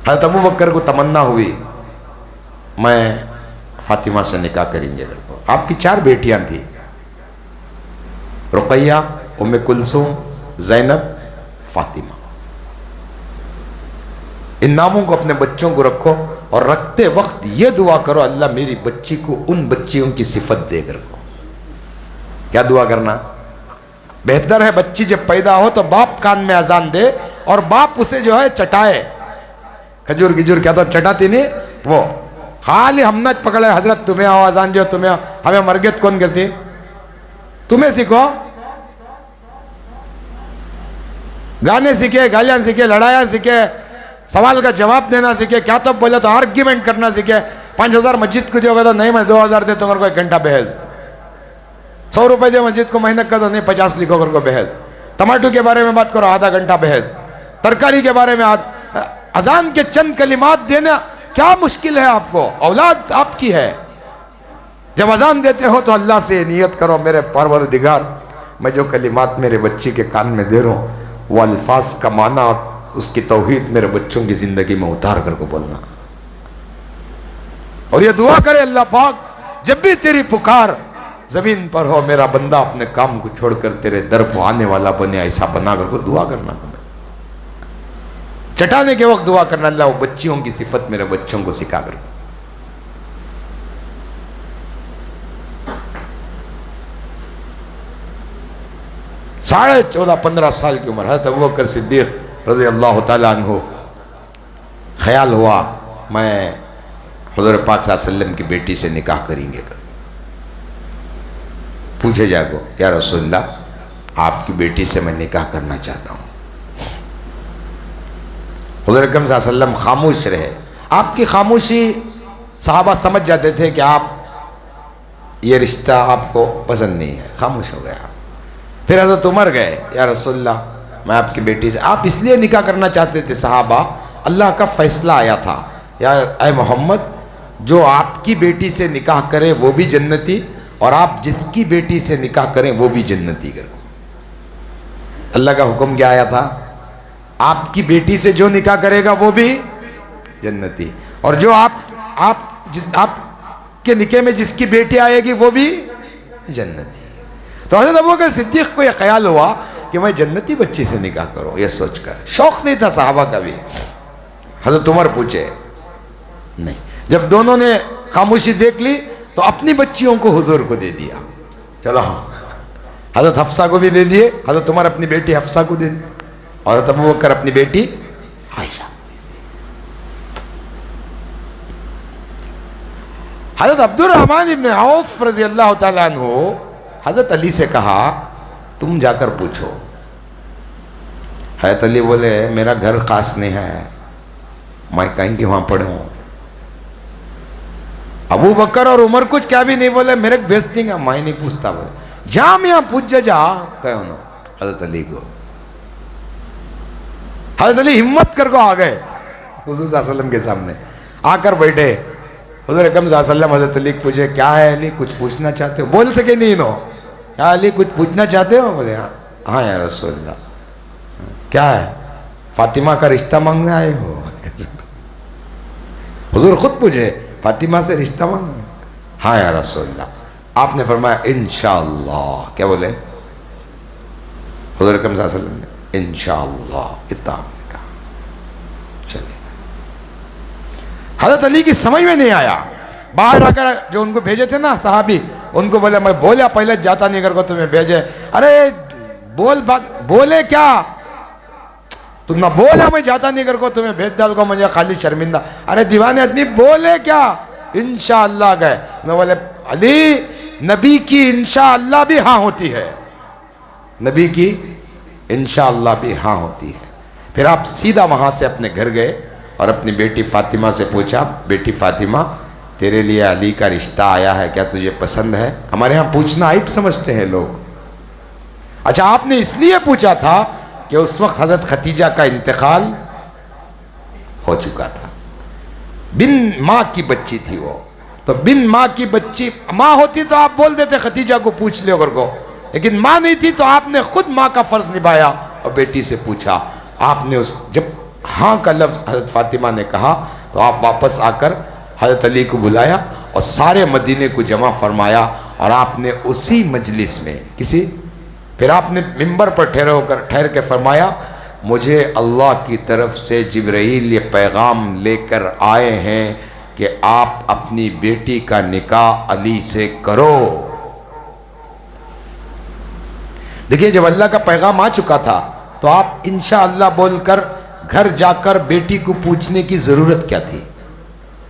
حضرت ابو بکر کو تمنا ہوئی میں فاطمہ سے نکاح کریں گے. آپ کی 4 بیٹیاں تھیں، رقیہ، ام کلثوم، زینب، فاطمہ. ان ناموں کو اپنے بچوں کو رکھو، اور رکھتے وقت یہ دعا کرو اللہ میری بچی کو ان بچیوں کی صفت دے کر. کیا دعا کرنا؟ بہتر ہے بچی جب پیدا ہو تو باپ کان میں اذان دے اور باپ اسے جو ہے چٹائے. کھجور گجور کیا تو چٹاتی نہیں، وہ خالی ہم نہ پکڑے حضرت تمہیں آؤ اذان جو تمہیں آؤ. ہمیں مرگت کون کرتی؟ تمہیں سیکھو. گانے سیکھے، گالیاں سیکھے، لڑائیاں سیکھے، سوال کا جواب دینا سیکھے. کیا تو بولے تو آرگیومنٹ کرنا سیکھے. 5000 مسجد کو جو ہوگا تو نہیں میں 2000 دیتا ہوں کو 1 گھنٹہ بحث. 100 روپے دے مسجد کو مہینہ کا تو نہیں 50 لکھو کر کو بحث. ٹماٹو کے بارے میں بات کرو آدھا گھنٹہ بحث. ترکاری کے بارے میں اذان کے چند کلمات دینا کیا مشکل ہے آپ کو؟ اولاد آپ کی ہے. جب اذان دیتے ہو تو اللہ سے نیت کرو میرے پروردگار میں جو کلمات میرے بچی کے کان میں دے رہا ہوں وہ الفاظ کا معنی اس کی توحید میرے بچوں کی زندگی میں اتار کر کو بولنا. اور یہ دعا کرے اللہ پاک جب بھی تیری پکار زمین پر ہو میرا بندہ اپنے کام کو چھوڑ کر تیرے در کو آنے والا بنے، ایسا بنا کر کو دعا کرنا. چٹانے کے وقت دعا کرنا اللہ وہ بچیوں کی صفت میرے بچوں کو سکھا کر. ساڑھے 14-15 سال کی عمر حضرت ابوبکر صدیق رضی اللہ تعالیٰ عنہ خیال ہوا میں حضور پاک صلی اللہ علیہ وسلم کی بیٹی سے نکاح کریں گے. پوچھے جا کو یا رسول اللہ آپ کی بیٹی سے میں نکاح کرنا چاہتا ہوں. حضور اکرم صلی اللہ علیہ وسلم خاموش رہے. آپ کی خاموشی صحابہ سمجھ جاتے تھے کہ آپ یہ رشتہ آپ کو پسند نہیں ہے. خاموش ہو گیا. پھر حضرت عمر گئے یا رسول اللہ میں آپ کی بیٹی سے. آپ اس لیے نکاح کرنا چاہتے تھے صحابہ اللہ کا فیصلہ آیا تھا یا اے محمد جو آپ کی بیٹی سے نکاح کرے وہ بھی جنتی اور آپ جس کی بیٹی سے نکاح کریں وہ بھی جنتی کرو. اللہ کا حکم کیا آیا تھا؟ آپ کی بیٹی سے جو نکاح کرے گا وہ بھی جنتی، اور جو آپ کے نکاح میں جس کی بیٹی آئے گی وہ بھی جنتی. تو حضرت ابوبکر صدیق کو یہ خیال ہوا کہ میں جنتی بچی سے نکاح کروں. یہ سوچ کر شوق نہیں تھا صحابہ کا بھی. حضرت عمر پوچھے نہیں. جب دونوں نے خاموشی دیکھ لی تو اپنی بچیوں کو حضور کو دے دیا. چلو حضرت حفصہ کو بھی دے دیے. حضرت عمر اپنی بیٹی حفصہ کو دے دی اور حضرت ابوبکر اپنی بیٹی عائشہ. حضرت عبد الرحمن ابن عوف رضی اللہ تعالیٰ عنہ حضرت علی سے کہا تم جا کر پوچھو. حضرت علی بولے میرا گھر خاص نہیں ہے میں کہیں کہ وہاں پڑھوں. ابو بکر اور عمر کچھ کیا بھی نہیں بولے میرے بھیجتی گا میں نہیں پوچھتا. بولے جا میاں پوچھ جا کہو نا حضرت علی کو. حضرت علی ہمت کر کو آ گئے حضور صلی اللہ علیہ وسلم کے سامنے آ کر بیٹھے. حضور اکرم صلی اللہ علیہ وسلم حضرت علی کو پوچھے کیا ہے علی کچھ پوچھنا چاہتے ہو؟ بول سکے نہیں نو. کیا علی کچھ پوچھنا چاہتے ہو؟ بولے ہاں یا رسول اللہ. کیا ہے؟ فاطمہ کا رشتہ مانگنے آئے ہو؟ حضور خود پوچھے فاطمہ سے رشتہ مانگنا؟ ہاں یا رسول اللہ. آپ نے فرمایا انشاءاللہ. کیا بولے حضور اکرم صلی اللہ علیہ وسلم نے؟ انشاءاللہ. اتنا آپ نے کہا. چلے حضرت علی کی سمجھ میں نہیں آیا. باہر آ کر جو ان کو بھیجے تھے نا صحابی, ان کو بولے میں بولیا پہلے جاتا نہیں کر کو تمہیں بھیجے. ارے بولے کیا تم نہ بولا میں جاتا نہیں کر کو تمہیں بھیج ڈال کو مجھے خالی شرمندہ. ارے دیوانے آدمی بولے کیا انشاءاللہ گئے. انہوں بولے علی نبی کی انشاءاللہ بھی ہاں ہوتی ہے, نبی کی انشاءاللہ بھی ہاں ہوتی ہے. پھر آپ سیدھا وہاں سے اپنے گھر گئے اور اپنی بیٹی فاطمہ سے پوچھا, بیٹی فاطمہ تیرے لیے علی کا رشتہ آیا ہے, کیا تجھے پسند ہے؟ ہمارے ہاں پوچھنا عیب سمجھتے ہیں لوگ. اچھا آپ نے اس لیے پوچھا تھا کہ اس وقت حضرت ختیجہ کا انتقال ہو چکا تھا, بن ماں کی بچی تھی وہ. تو بن ماں کی بچی ماں ہوتی تو آپ بول دیتے ختیجہ کو پوچھ لے اگر کو, لیکن ماں نہیں تھی تو آپ نے خود ماں کا فرض نبھایا اور بیٹی سے پوچھا. آپ نے جب ہاں کا لفظ حضرت فاطمہ نے کہا تو آپ واپس آ کر حضرت علی کو بلایا اور سارے مدینے کو جمع فرمایا, اور آپ نے اسی مجلس میں پھر آپ نے ممبر پر ٹھہر کے فرمایا مجھے اللہ کی طرف سے جبرائیل یہ پیغام لے کر آئے ہیں کہ آپ اپنی بیٹی کا نکاح علی سے کرو. دیکھیے جب اللہ کا پیغام آ چکا تھا تو آپ انشاءاللہ بول کر گھر جا کر بیٹی کو پوچھنے کی ضرورت کیا تھی؟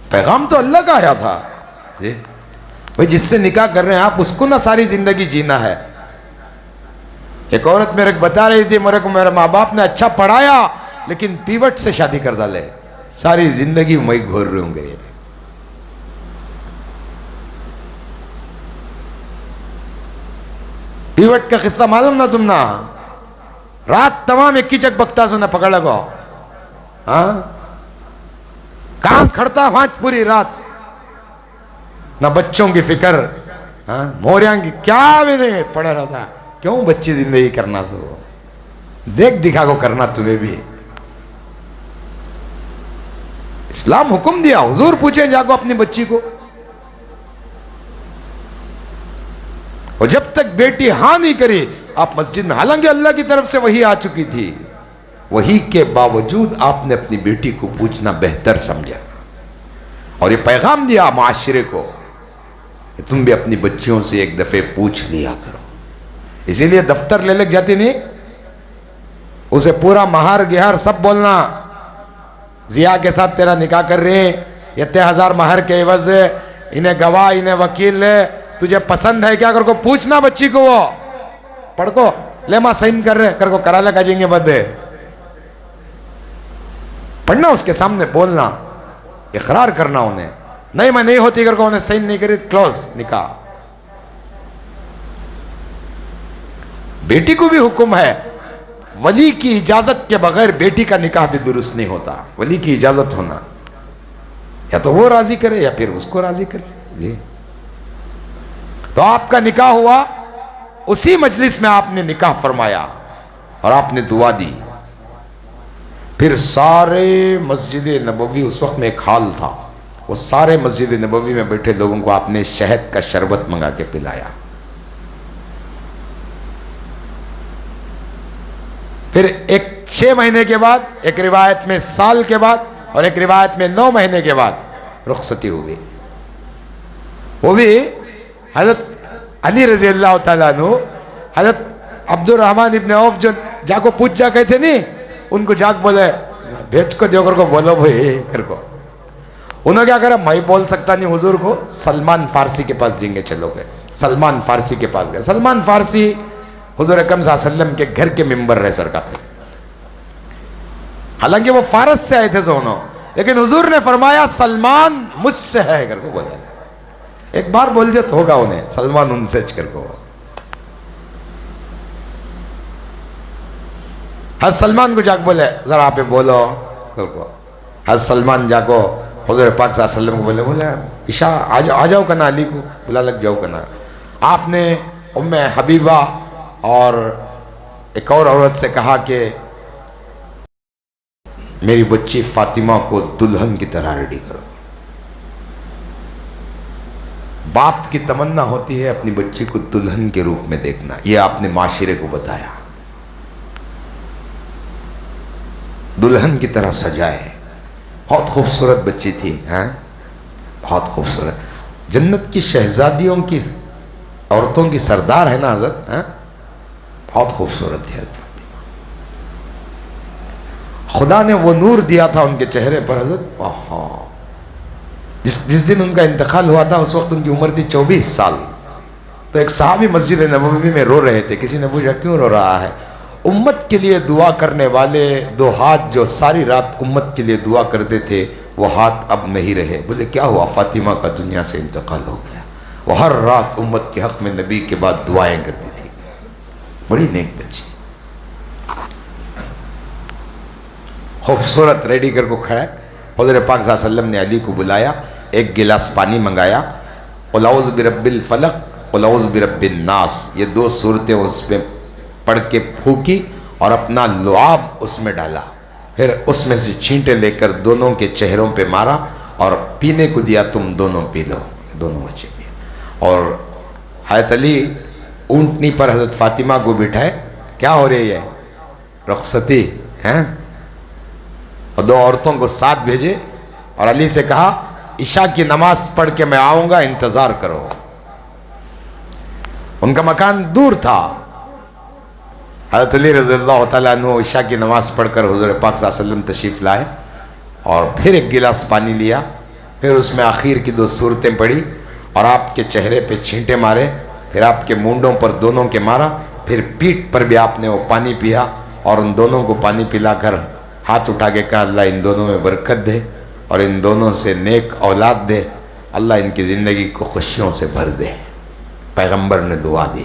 پیغام تو اللہ کا آیا تھا. جی بھئی جس سے نکاح کر رہے ہیں آپ اس کو نہ ساری زندگی جینا ہے. ایک عورت میرے کو بتا رہی تھی میرے ماں باپ نے اچھا پڑھایا لیکن پیوٹ سے شادی کر ڈالے, ساری زندگی میں گھور رہے ہوں گے. پیوٹ کا قصہ معلوم نہ تم نا, رات تمام ایک کی چک بکتا سونا پکڑ لگو, ہاں کام کھڑتا وہاں پوری رات, نہ بچوں کی فکر, ہاں موریاں کی کیا بھی نہیں پڑا رہتا. کیوں بچی زندگی کرنا سو, دیکھ دکھا کو کرنا تمہیں بھی. اسلام حکم دیا, حضور پوچھیں جا کو اپنی بچی کو. اور جب تک بیٹی ہاں نہیں کری آپ مسجد میں, حالانکہ اللہ کی طرف سے وحی آ چکی تھی, وحی کے باوجود آپ نے اپنی بیٹی کو پوچھنا بہتر سمجھا اور یہ پیغام دیا معاشرے کو کہ تم بھی اپنی بچیوں سے ایک دفعہ پوچھ لیا کرو. اسی لیے دفتر لے لگ جاتی نہیں, اسے پورا مہار گہار سب بولنا, ضیاء کے ساتھ تیرا نکاح کر رہے ہیں, اتنے ہزار مہر کے عوض ہے, انہیں گواہ انہیں وکیل ہے, تجھے پسند ہے کیا کر کو پوچھنا بچی کو. وہ پڑھ کو لے ماں سائن کر رہے کر کو کرا لگا جائیں گے بدے, پڑھنا اس کے سامنے بولنا, اقرار کرنا انہیں, نہیں میں نہیں ہوتی کر کو انہیں سائن نہیں کری, کلوز نکاح. بیٹی کو بھی حکم ہے, ولی کی اجازت کے بغیر بیٹی کا نکاح بھی درست نہیں ہوتا. ولی کی اجازت ہونا, یا تو وہ راضی کرے یا پھر اس کو راضی کرے. جی تو آپ کا نکاح ہوا, اسی مجلس میں آپ نے نکاح فرمایا اور آپ نے دعا دی. پھر سارے مسجد نبوی, اس وقت میں ایک حال تھا, وہ سارے مسجد نبوی میں بیٹھے لوگوں کو آپ نے شہد کا شربت منگا کے پلایا. پھر 6 مہینے کے بعد, ایک روایت میں سال کے بعد اور ایک روایت میں 9 مہینے کے بعد رخصتی ہوئی. وہ بھی حضرت علی رضی اللہ تعالیٰ عنہ, حضرت عبد الرحمن ابن عوف جو جا کو پوچھ جا کہتے نہیں, ان کو جا کے بولے بھیج کو دیو کر کو بولو بھائی کر کو. انہوں کیا کرا, میں بول سکتا نہیں حضور کو, سلمان فارسی کے پاس جائیں گے, چلو گئے سلمان فارسی کے پاس گئے. سلمان فارسی حضور اکرم صلی اللہ علیہ وسلم کے گھر کے ممبر رہ سر کا تھے, حالانکہ وہ فارس سے آئے تھے دونوں, لیکن حضور نے فرمایا سلمان مجھ سے ہے کر کو بولے. ایک بار بول دیا تو ہوگا انہیں, سلمان ان سے کر کو. حضرت سلمان کو جا کے بولے ذرا آپ بولو کر کو. حضرت سلمان جا کو حضور پاک صلی اللہ علیہ وسلم کو بولے عشاء آ جاؤ کنا, علی کو بلا لگ جاؤ کنا. آپ نے ام حبیبہ اور ایک اور عورت سے کہا کہ میری بچی فاطمہ کو دلہن کی طرح ریڈی کرو. باپ کی تمنا ہوتی ہے اپنی بچی کو دلہن کے روپ میں دیکھنا. یہ آپ نے معاشرے کو بتایا, دلہن کی طرح سجائے. بہت خوبصورت بچی تھی, بہت خوبصورت, جنت کی شہزادیوں کی عورتوں کی سردار ہے نا حضرت, بہت خوبصورت تھی حضرت. خدا نے وہ نور دیا تھا ان کے چہرے پر حضرت. جس دن ان کا انتقال ہوا تھا اس وقت ان کی عمر تھی 24 سال. تو ایک صحابی مسجد نبوی میں رو رہے تھے. کسی نے پوچھا کیوں رو رہا ہے؟ امت کے لیے دعا کرنے والے دو ہاتھ جو ساری رات امت کے لیے دعا کرتے تھے وہ ہاتھ اب نہیں رہے. بولے کیا ہوا؟ فاطمہ کا دنیا سے انتقال ہو گیا. وہ ہر رات امت کے حق میں نبی کے بعد دعائیں کرتی تھی. بڑی نیک بچی, خوبصورت, ریڈی کر کو کھڑا ہے. حضور پاک صلی اللہ علیہ وسلم نے علی کو بلایا, ایک گلاس پانی منگایا, قل اعوذ برب الفلق قل اعوذ برب الناس, یہ 2 صورتیں اس پہ پڑھ کے پھونکی اور اپنا لعاب اس میں ڈالا. پھر اس میں سے چھینٹے لے کر دونوں کے چہروں پہ مارا اور پینے کو دیا, تم دونوں پی لو. دونوں بچے پی. اور حضرت علی اونٹنی پر حضرت فاطمہ کو بٹھائے. کیا ہو رہی ہے؟ رخصتی ہیں. اور 2 عورتوں کو ساتھ بھیجے اور علی سے کہا عشاء کی نماز پڑھ کے میں آؤں گا, انتظار کرو. ان کا مکان دور تھا. حضرت علی رضی اللہ تعالیٰ عنہ عشاء کی نماز پڑھ کر حضور پاک صلی اللہ علیہ وسلم تشریف لائے اور پھر ایک گلاس پانی لیا. پھر اس میں آخر کی 2 صورتیں پڑھی اور آپ کے چہرے پہ چھینٹے مارے. پھر آپ کے مونڈوں پر دونوں کے مارا. پھر پیٹھ پر بھی آپ نے وہ پانی پیا اور ان دونوں کو پانی پلا کر ہاتھ اٹھا کے کہا اللہ ان دونوں میں برکت دے اور ان دونوں سے نیک اولاد دے. اللہ ان کی زندگی کو خوشیوں سے بھر دے. پیغمبر نے دعا دی.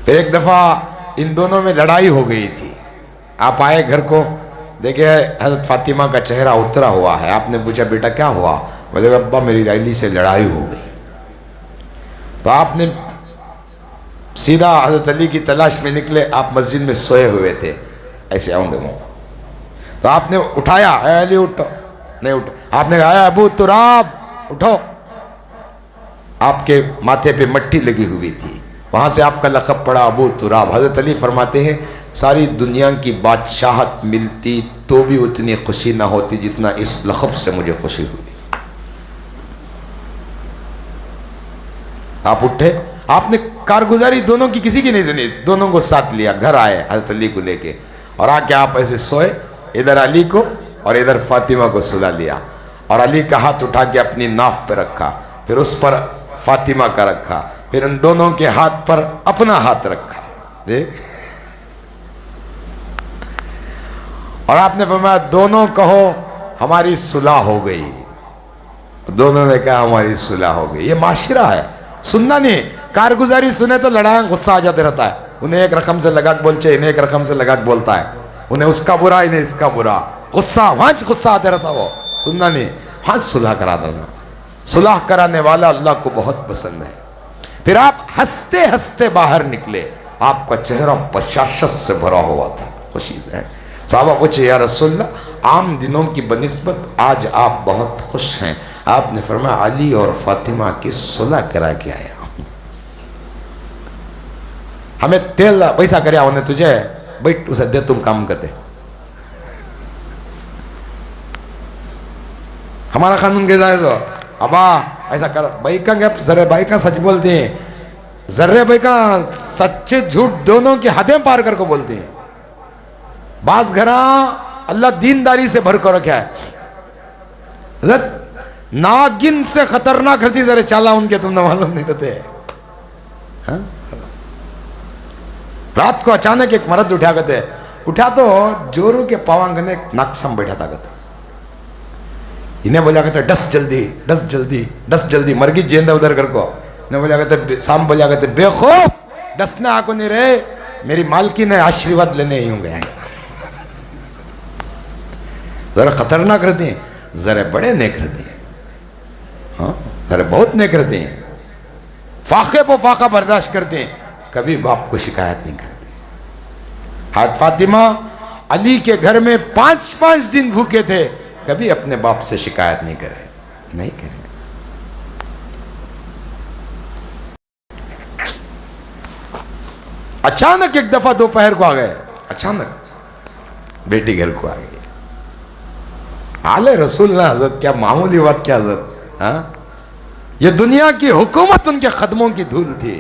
پھر ایک دفعہ ان دونوں میں لڑائی ہو گئی تھی. آپ آئے گھر کو, دیکھے حضرت فاطمہ کا چہرہ اترا ہوا ہے. آپ نے پوچھا بیٹا کیا ہوا؟ بولے ابا میری علی سے لڑائی ہو گئی. تو آپ نے سیدھا حضرت علی کی تلاش میں نکلے. آپ مسجد میں سوئے ہوئے تھے, ایسے آؤں دے. تو آپ نے اٹھایا, اے علی اٹھو. نہیں اٹھو. آپ نے کہا اے ابو تراب اٹھو. آپ کے ماتھے پہ مٹی لگی ہوئی تھی, وہاں سے آپ کا لقب پڑا ابو تراب. حضرت علی فرماتے ہیں ساری دنیا کی بادشاہت ملتی تو بھی اتنی خوشی نہ ہوتی جتنا اس لقب سے مجھے خوشی ہوئی. آپ اٹھے, آپ نے کارگزاری دونوں کی کسی کی نہیں سنی, دونوں کو ساتھ لیا, گھر آئے حضرت علی کو لے کے اور آ کے آپ ایسے سوئے. ادھر علی کو اور ادھر فاطمہ کو سلا لیا اور علی کا ہاتھ اٹھا کے اپنی ناف پہ رکھا, پھر اس پر فاطمہ کا رکھا, پھر ان دونوں کے ہاتھ پر اپنا ہاتھ رکھا جی. اور آپ نے فرمایا دونوں کہو ہماری صلح ہو گئی. دونوں نے کہا ہماری صلح ہو گئی. یہ معاشرہ ہے, سننا نہیں. کارگزاری سنے تو لڑائیں غصہ آ جاتے رہتا ہے. انہیں ایک رقم سے لگا کے بولچے, انہیں ایک رقم سے لگا کے بولتا ہے. انہیں اس کا برا, انہیں اس کا برا, غصہ وانچ غصہ آتے رہتا. وہ سننا نہیں. ہاں صلح کرا دینا. صلح کرانے والا اللہ کو بہت پسند ہے. پھر آپ ہنستے ہنستے باہر نکلے. آپ کا چہرہ بشاشت سے بھرا ہوا تھا, خوشی سے. صحابہ پوچھے یا رسول اللہ عام دنوں کی بنسبت آج آپ بہت خوش ہیں. آپ نے فرمایا علی اور فاطمہ کی صلح کرا کے آیا. ہمیں تیل پیسہ کریا انہیں تجھے بیٹھ اسے دے, تم کام کرتے. ہمارا قانون کیسا ہے تو ابا ایسا کر بھائی کا گپ ذرے بھائی کا سچ بولتے ہیں, ذرے بھائی کا سچے جھوٹ دونوں کی حدیں پار کر کو بولتے ہیں. بعض گھراں اللہ دینداری سے بھر کر رکھا ہے. حضرت ناگن سے خطرناک رہتی ذرے چالا ان کے, تم نے معلوم نہیں رہتے. رات کو اچانک ایک مرد اٹھا کرتے, اٹھا تو جورو کے پاوانگنے ناکسم بیٹھا تھا کرتا. انہیں بولا کرتے ڈس جلدی ڈس جلدی ڈس جلدی, مرگی جیندہ ادھر کر کو. انہیں بولا کرتے سام بولا کرتے بے خوف ڈسنے آکو نہیں رہے, میری مالکی نے آشیرواد لینے ہی ہوں گے. ذرا خطرناک رہتے ہیں, ذرا بڑے نیک رہتے ہیں. ہاں ذرا بہت نیک رہتے ہیں. فاقے پہ فاقہ برداشت کرتے ہیں, کبھی باپ کو شکایت نہیں کرتے. حضرت فاطمہ علی کے گھر میں 5 دن بھوکے تھے. کبھی اپنے باپ سے شکایت نہیں کرے، نہیں کرے۔ اچانک ایک دفعہ دوپہر کو آ گئے، اچانک بیٹی گھر کو آ گئی۔ آل رسول نہ حضرت، کیا معمولی بات کیا حضرت، ہاں؟ یہ دنیا کی حکومت ان کے قدموں کی دھول تھی۔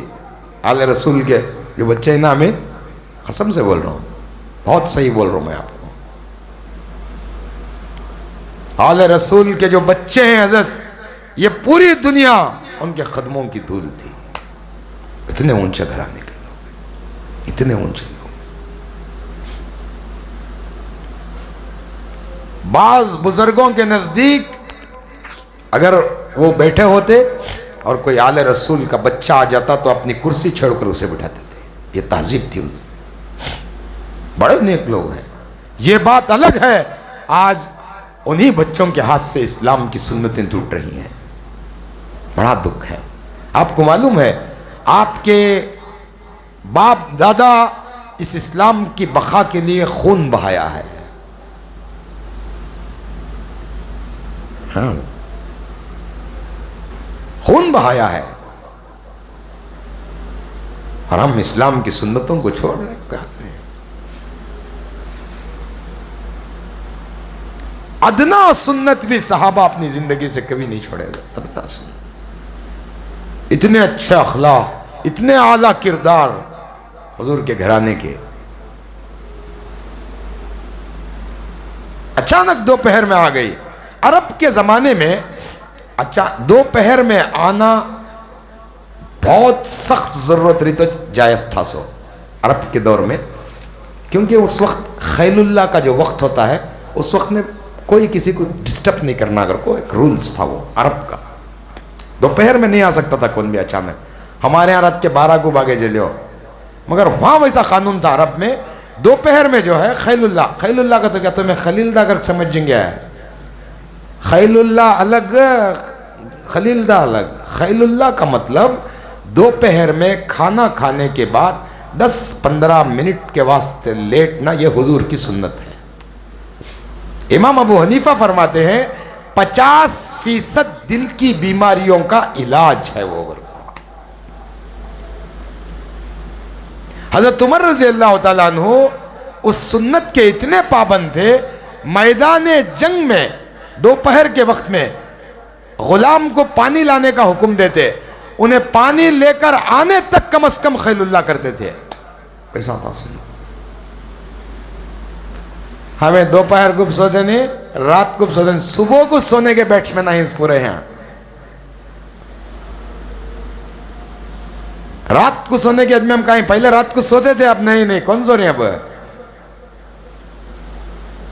آل رسول کے جو بچے ہیں نا، امین، قسم سے بول رہا ہوں، بہت صحیح بول رہا ہوں میں آپ کو، آل رسول کے جو بچے ہیں حضرت، یہ پوری دنیا ان کے قدموں کی دھول تھی۔ اتنے اونچے گھرانے کے لوگ، اتنے اونچے لوگ۔ بعض بزرگوں کے نزدیک اگر وہ بیٹھے ہوتے اور کوئی آل رسول کا بچہ آ جاتا تو اپنی کرسی چھوڑ کر اسے بٹھاتے تھے۔ یہ تہذیب تھی ان، بڑے نیک لوگ ہیں۔ یہ بات الگ ہے، آج انہی بچوں کے ہاتھ سے اسلام کی سنتیں ٹوٹ رہی ہیں، بڑا دکھ ہے۔ آپ کو معلوم ہے آپ کے باپ دادا اس اسلام کی بقا کے لیے خون بہایا ہے، ہاں، خون بہایا ہے، اور ہم اسلام کی سنتوں کو چھوڑ رہے ہیں، کیا کریں؟ ادنا سنت بھی صحابہ اپنی زندگی سے کبھی نہیں چھوڑے، ادنا سنت، اتنے اچھے اخلاق، اتنے اعلیٰ کردار حضور کے گھرانے کے۔ اچانک دوپہر میں آ گئی۔ عرب کے زمانے میں دوپہر میں آنا بہت سخت ضرورت رہی تو جائز تھا سو عرب کے دور میں، کیونکہ اس وقت خیل اللہ کا جو وقت ہوتا ہے، اس وقت میں کوئی کسی کو ڈسٹرب نہیں کرنا، اگر کوئی ایک رولز تھا وہ عرب کا۔ دوپہر میں نہیں آ سکتا تھا کون بھی اچانک۔ ہمارے یہاں رات کے 12 کو باگے جلے ہو، مگر وہاں ویسا قانون تھا عرب میں، دوپہر میں جو ہے خیل اللہ کا تو کیا تمہیں خلیل دا کر سمجھ جیں گے؟ خیل اللہ الگ، خلیل دا الگ۔ خیل اللہ کا مطلب دوپہر میں کھانا کھانے کے بعد 10-15 منٹ کے واسطے لیٹنا، یہ حضور کی سنت ہے۔ امام ابو حنیفہ فرماتے ہیں 50% دل کی بیماریوں کا علاج ہے وہ۔ حضرت عمر رضی اللہ تعالیٰ عنہ اس سنت کے اتنے پابند تھے، میدان جنگ میں دوپہر کے وقت میں غلام کو پانی لانے کا حکم دیتے، انہیں پانی لے کر آنے تک کم از کم خیل اللہ کرتے تھے۔ ایسا تھا سنت۔ ہمیں دوپہر کو سوتے نہیں، رات کو سوتے نہیں، صبح کو سونے کے بیٹسمین آئیں پورے ہیں۔ رات کو سونے کے عدم ہم کہیں پہلے رات کو سوتے تھے، اب نہیں، کون سو رہے ہیں اب؟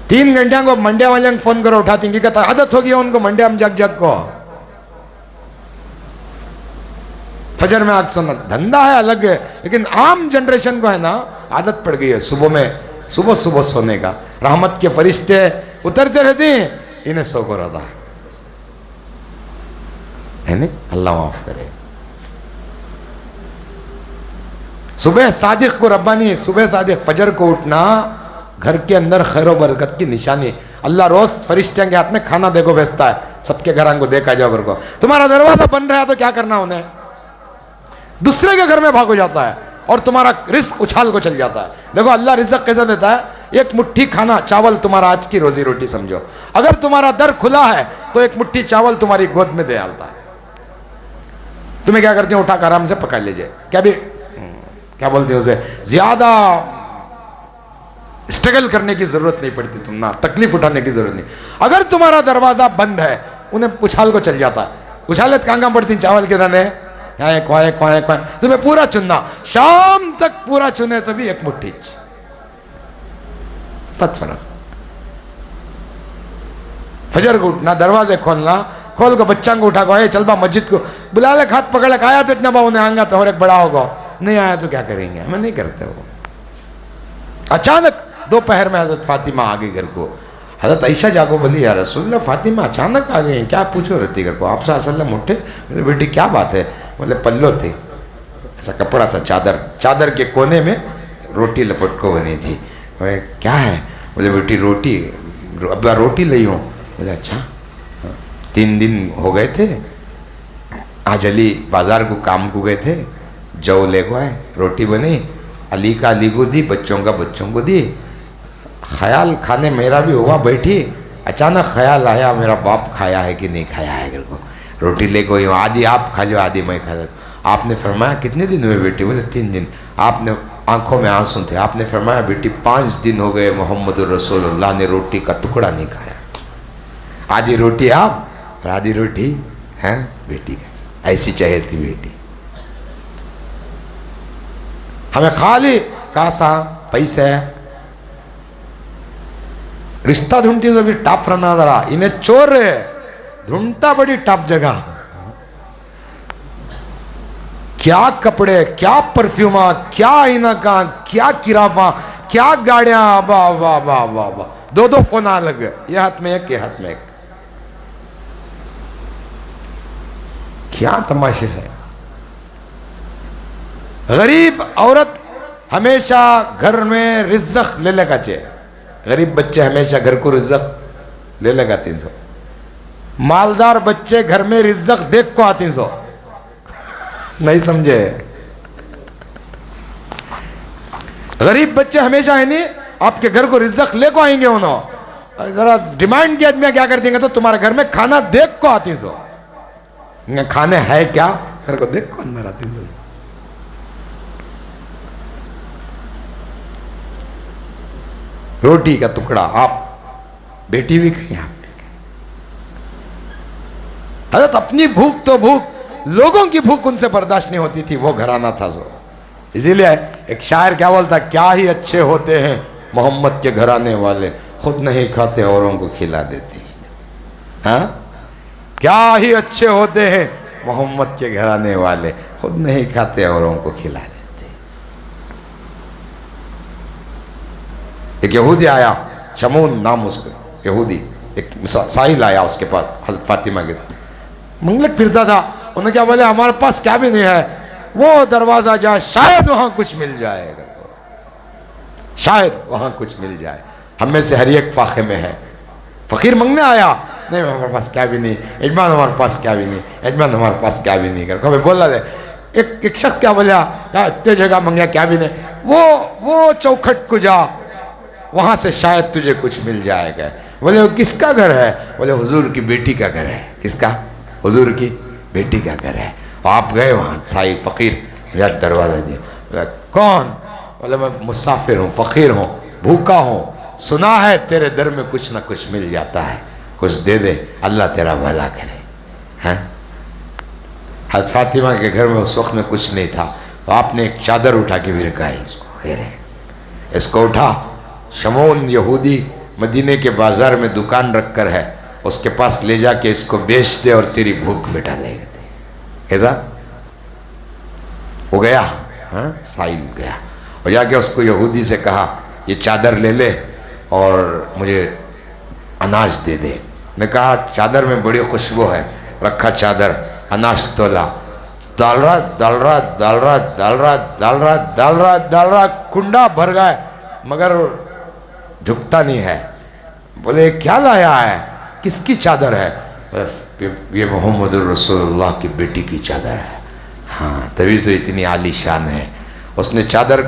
3 گھنٹے کو منڈیا والے فون کرو اٹھاتی ہیں، کہتا عادت ہوگی ان کو منڈیا ہم جگ کو فجر میں آگ سونا، دھندہ ہے الگ ہے، لیکن عام جنریشن کو ہے نا عادت پڑ گئی ہے صبح سونے کا۔ رحمت کے فرشتے اترتے رہتے ہیں، انہیں سو کو رہتا ہے نہیں، اللہ معاف کرے۔ صبح صادق کو ربانی، صبح صادق فجر کو اٹھنا گھر کے اندر خیر و برکت کی نشانی۔ اللہ روز فرشتوں کے ہاتھ میں کھانا دے کو بھیجتا ہے، سب کے گھروں کو دیکھا جاؤ گھر کو۔ تمہارا دروازہ بن رہا ہے تو کیا کرنا انہیں؟ دوسرے کے گھر میں بھاگو جاتا ہے اور تمہارا رزق اچھال کو چل جاتا ہے۔ دیکھو اللہ رزق کیسے دیتا ہے، ایک مٹھی کھانا چاول تمہارا آج کی روزی روٹی سمجھو، اگر تمہارا در کھلا ہے تو ایک مٹھی چاول تمہاری گود میں دے ڈالتا ہے۔ تمہیں کیا کرتے ہیں، اٹھا کر آرام سے پکا لیجئے، کیا بولتے ہیں اسے، زیادہ اسٹرگل کرنے کی ضرورت نہیں پڑتی، تم نہ تکلیف اٹھانے کی ضرورت نہیں۔ اگر تمہارا دروازہ بند ہے انہیں اچھال کو چل جاتا ہے، اچھالت کہاں پڑتی ہیں، چاول کے دانے تمہیں پورا چننا، شام تک پورا چنے تو بھی ایک مٹھی تک فرق۔ فجر کو اٹھنا، دروازے کھولنا، کھول کو بچوں کو اٹھا کو چل با مسجد کو بلا لے، ہاتھ پکڑ لے، آیا تو اتنا با انہیں آنگا تو اور ایک بڑا ہوگا، نہیں آیا تو کیا کریں گے، ہمیں نہیں کرتے وہ۔ اچانک دوپہر میں حضرت فاطمہ آ گئی گھر کو۔ حضرت عائشہ جاگو بولی یا رسول اللہ فاطمہ اچانک آ گئی ہیں، کیا پوچھو رہتی گھر کو؟ آپ صلی اللہ علیہ وسلم اٹھے، بیٹی کیا بات ہے؟ بولے پلو تھی، ایسا کپڑا تھا، چادر کے کونے میں روٹی لپٹ کو بنی تھی۔ کیا ہے؟ بولے بیٹی روٹی، ابا روٹی لئی ہوں۔ بولے اچھا 3 دن ہو گئے تھے، آج علی بازار کو کام کو گئے تھے، جو لے کو آئے، روٹی بنی، علی کا علی کو دی، بچوں کا بچوں کو دی، خیال کھانے میرا بھی ہوا بیٹھی، اچانک خیال آیا میرا باپ کھایا ہے کہ نہیں کھایا ہے، گھر کو روٹی لے کو آدھی آپ کھا لو آدھی میں کھا لوں۔ آپ نے فرمایا کتنے دن ہوئے بیٹی؟ بولے 3 دن۔ آپ نے آنکھوں میں آنسو تھے، آپ نے فرمایا بیٹی 5 دن ہو گئے محمد رسول اللہ نے روٹی کا ٹکڑا نہیں کھایا، آدھی روٹی آپ اور آدھی روٹی ہیں بیٹی کا۔ ایسی چاہیے تھی بیٹی، ہمیں خالی کاسا پیسے رشتہ ڈھونڈتی تو بھی ٹاپ رہنا، ذرا انہیں چور رہے ڈھونڈتا بڑی ٹاپ جگہ، کیا کپڑے، کیا پرفیومہ، کیا آئینہ کا، کیا کرافہ، کیا گاڑیاں، واہ واہ واہ واہ واہ، 2 فون الگ، یہ ہاتھ میں ایک، یہ ہاتھ میں ایک، کیا تماشے ہے۔ غریب عورت ہمیشہ گھر میں رزق لے لے گا، غریب بچے ہمیشہ گھر کو رزق لے لے گا 300، مالدار بچے گھر میں رزق دیکھ کو 300، نہیں سمجھے؟ غریب بچے ہمیشہ ہے نہیں آپ کے گھر کو رزق لے کو آئیں گے، انہوں ذرا ڈیمانڈ کی آدمی کیا کر دیں گے تو تمہارے گھر میں کھانا دیکھ کو 300، کھانے ہے کیا گھر کو دیکھ کو اندر 300۔ روٹی کا ٹکڑا آپ بیٹی بھی کہیں، آپ بھی کہیں۔ حضرت اپنی بھوک تو بھوک، لوگوں کی بھوک ان سے برداشت نہیں ہوتی تھی، وہ گھرانہ تھا سو۔ اسی لئے ایک شاعر کیا بولتا، کیا ہی اچھے ہوتے ہیں محمد کے گھرانے والے، خود نہیں کھاتے اوروں کو کھلا دیتے ہیں۔ ہاں کیا ہی اچھے ہوتے ہیں محمد کے گھرانے والے، خود نہیں کھاتے اوروں کو کھلا دیتے۔ ایک یہودی آیا، شمون نام اس کا یہودی، ایک سائل آیا اس کے پاس حضرت فاطمہ کے، منگلک پھرتا تھا، انہوں نے کیا بولے ہمارے پاس کیا بھی نہیں ہے، وہ دروازہ جائے شاید وہاں کچھ مل جائے، شاید وہاں کچھ مل جائے۔ ہم میں سے ہر ایک فاقے میں ہے، فقیر منگنے آیا، نہیں ہمارے پاس کیا بھی نہیں، اجمان ہمارے پاس کیا بھی نہیں، اجمان ہمارے پاس کیا بھی نہیں، کبھی بولا لے۔ ایک شخص کیا بولیا، اتنے جگہ منگیا کیا بھی نہیں، وہ چوکھٹ کو جا، وہاں سے شاید تجھے کچھ مل جائے گا۔ بولے وہ کس کا گھر ہے؟ بولے حضور کی بیٹی کا گھر ہے۔ کس کا؟ حضور کی بیٹی کا گھر ہے۔ آپ گئے وہاں، سائی فقیر میرا دروازہ دیا، بولے کون؟ بولے میں مسافر ہوں، فقیر ہوں، بھوکا ہوں، سنا ہے تیرے در میں کچھ نہ کچھ مل جاتا ہے، کچھ دے دے، اللہ تیرا بھلا کرے۔ حضرت فاطمہ کے گھر میں اس وقت میں کچھ نہیں تھا، تو آپ نے ایک چادر اٹھا کے بھی رکھائی، اس کو اٹھا، شمون یہودی مدینے کے بازار میں دکان رکھ کر ہے، اس کے پاس لے جا کے اس کو بیچ دے اور تیری بھوک مٹا لے گا۔ ایسا وہ گیا، سائل گیا اور جا کے اس کو یہودی سے کہا یہ چادر لے لے اور مجھے اناج دے دے۔ نے کہا چادر میں بڑی خوشبو ہے، رکھا چادر، اناج تولا، ڈال رہا، کنڈا بھر گئے مگر جھکتا نہیں ہے۔ بولے کیا لایا ہے؟ کس کی چادر ہے؟ یہ محمد الرسول اللہ کی بیٹی کی چادر ہے۔ ہاں تبھی تو اتنی عالی شان ہے۔ اس نے چادر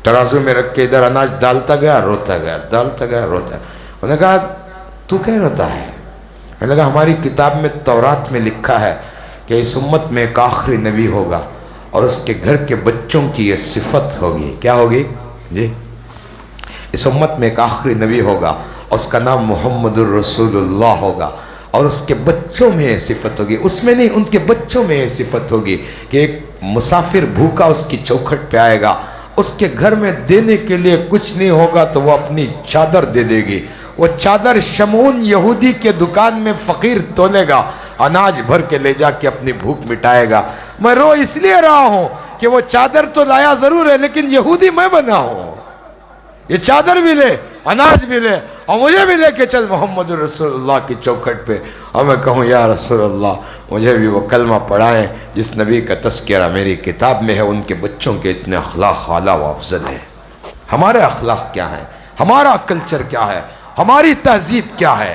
ترازو میں رکھ کے ادھر اناج ڈالتا گیا، روتا گیا، ڈالتا گیا، روتا گیا۔ انہوں نے کہا تو کیا روتا ہے؟ میں نے کہا ہماری کتاب میں تورات میں لکھا ہے کہ اس امت میں ایک آخری نبی ہوگا اور اس کے گھر کے بچوں کی یہ صفت ہوگی۔ کیا ہوگی؟ جی اس امت میں ایک آخری نبی ہوگا، اس کا نام محمد الرسول اللہ ہوگا، اور اس کے بچوں میں یہ صفت ہوگی، اس میں نہیں ان کے بچوں میں یہ صفت ہوگی کہ ایک مسافر بھوکا اس کی چوکھٹ پہ آئے گا، اس کے گھر میں دینے کے لیے کچھ نہیں ہوگا تو وہ اپنی چادر دے دے گی۔ وہ چادر شمعون یہودی کے دکان میں فقیر تولے گا، اناج بھر کے لے جا کے اپنی بھوک مٹائے گا۔ میں رو اس لیے رہا ہوں کہ وہ چادر تو لایا ضرور ہے لیکن یہودی میں بنا ہوں۔ یہ چادر بھی لے، اناج بھی لے، اور مجھے بھی لے کے چل محمد رسول اللہ کی چوکھٹ پہ، اور میں کہوں یا رسول اللہ مجھے بھی وہ کلمہ پڑھائیں جس نبی کا تذکرہ میری کتاب میں ہے، ان کے بچوں کے اتنے اخلاق اعلیٰ و افضل ہیں۔ ہمارے اخلاق کیا ہیں؟ ہمارا کلچر کیا ہے؟ ہماری تہذیب کیا ہے؟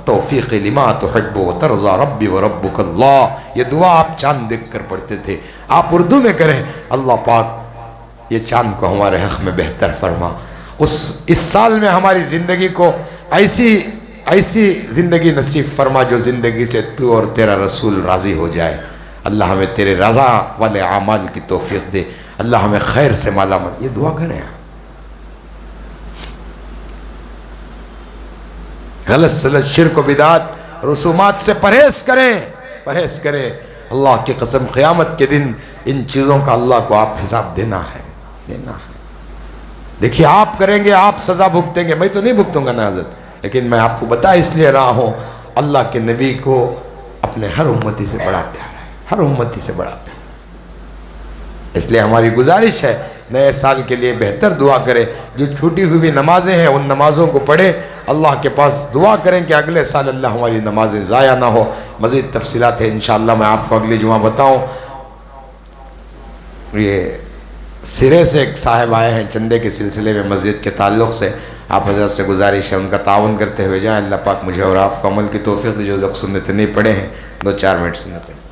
والتوفیق لما تحب وترضى ربی وربک اللہ. یہ دعا آپ چاند دیکھ کر پڑھتے تھے. آپ اردو میں کریں, اللہ پاک یہ چاند کو ہمارے حق میں بہتر فرما. اس سال میں ہماری زندگی کو ایسی زندگی نصیب فرما جو زندگی سے تو اور تیرا رسول راضی ہو جائے. اللہ ہمیں تیرے رضا والے اعمال کی توفیق دے. اللہ ہمیں خیر سے مالا مال. یہ دعا کریں. غلط سلط شرک و بدعات رسومات سے پرہیز کریں. اللہ کی قسم قیامت کے دن ان چیزوں کا اللہ کو آپ حساب دینا ہے. دیکھیے آپ کریں گے, آپ سزا بھگتیں گے. میں تو نہیں بھگتوں گا نا حضرت, لیکن میں آپ کو بتا اس لیے رہا ہوں, اللہ کے نبی کو اپنے ہر امتی سے بڑا پیار ہے, ہر امتی سے بڑا پیار. اس لیے ہماری گزارش ہے نئے سال کے لیے بہتر دعا کریں. جو چھوٹی ہوئی نمازیں ہیں ان نمازوں کو پڑھیں, اللہ کے پاس دعا کریں کہ اگلے سال اللہ ہماری نمازیں ضائع نہ ہو. مزید تفصیلات ہیں انشاءاللہ میں آپ کو اگلی جمعہ بتاؤں. یہ سرے سے ایک صاحب آئے ہیں چندے کے سلسلے میں مسجد کے تعلق سے. آپ حضرت سے گزارش ہے ان کا تعاون کرتے ہوئے جائیں. اللہ پاک مجھے اور آپ کو عمل کی توفیق دے. جو لوگ سنت نہیں پڑھے ہیں 2-4 منٹ سننے پڑھیں.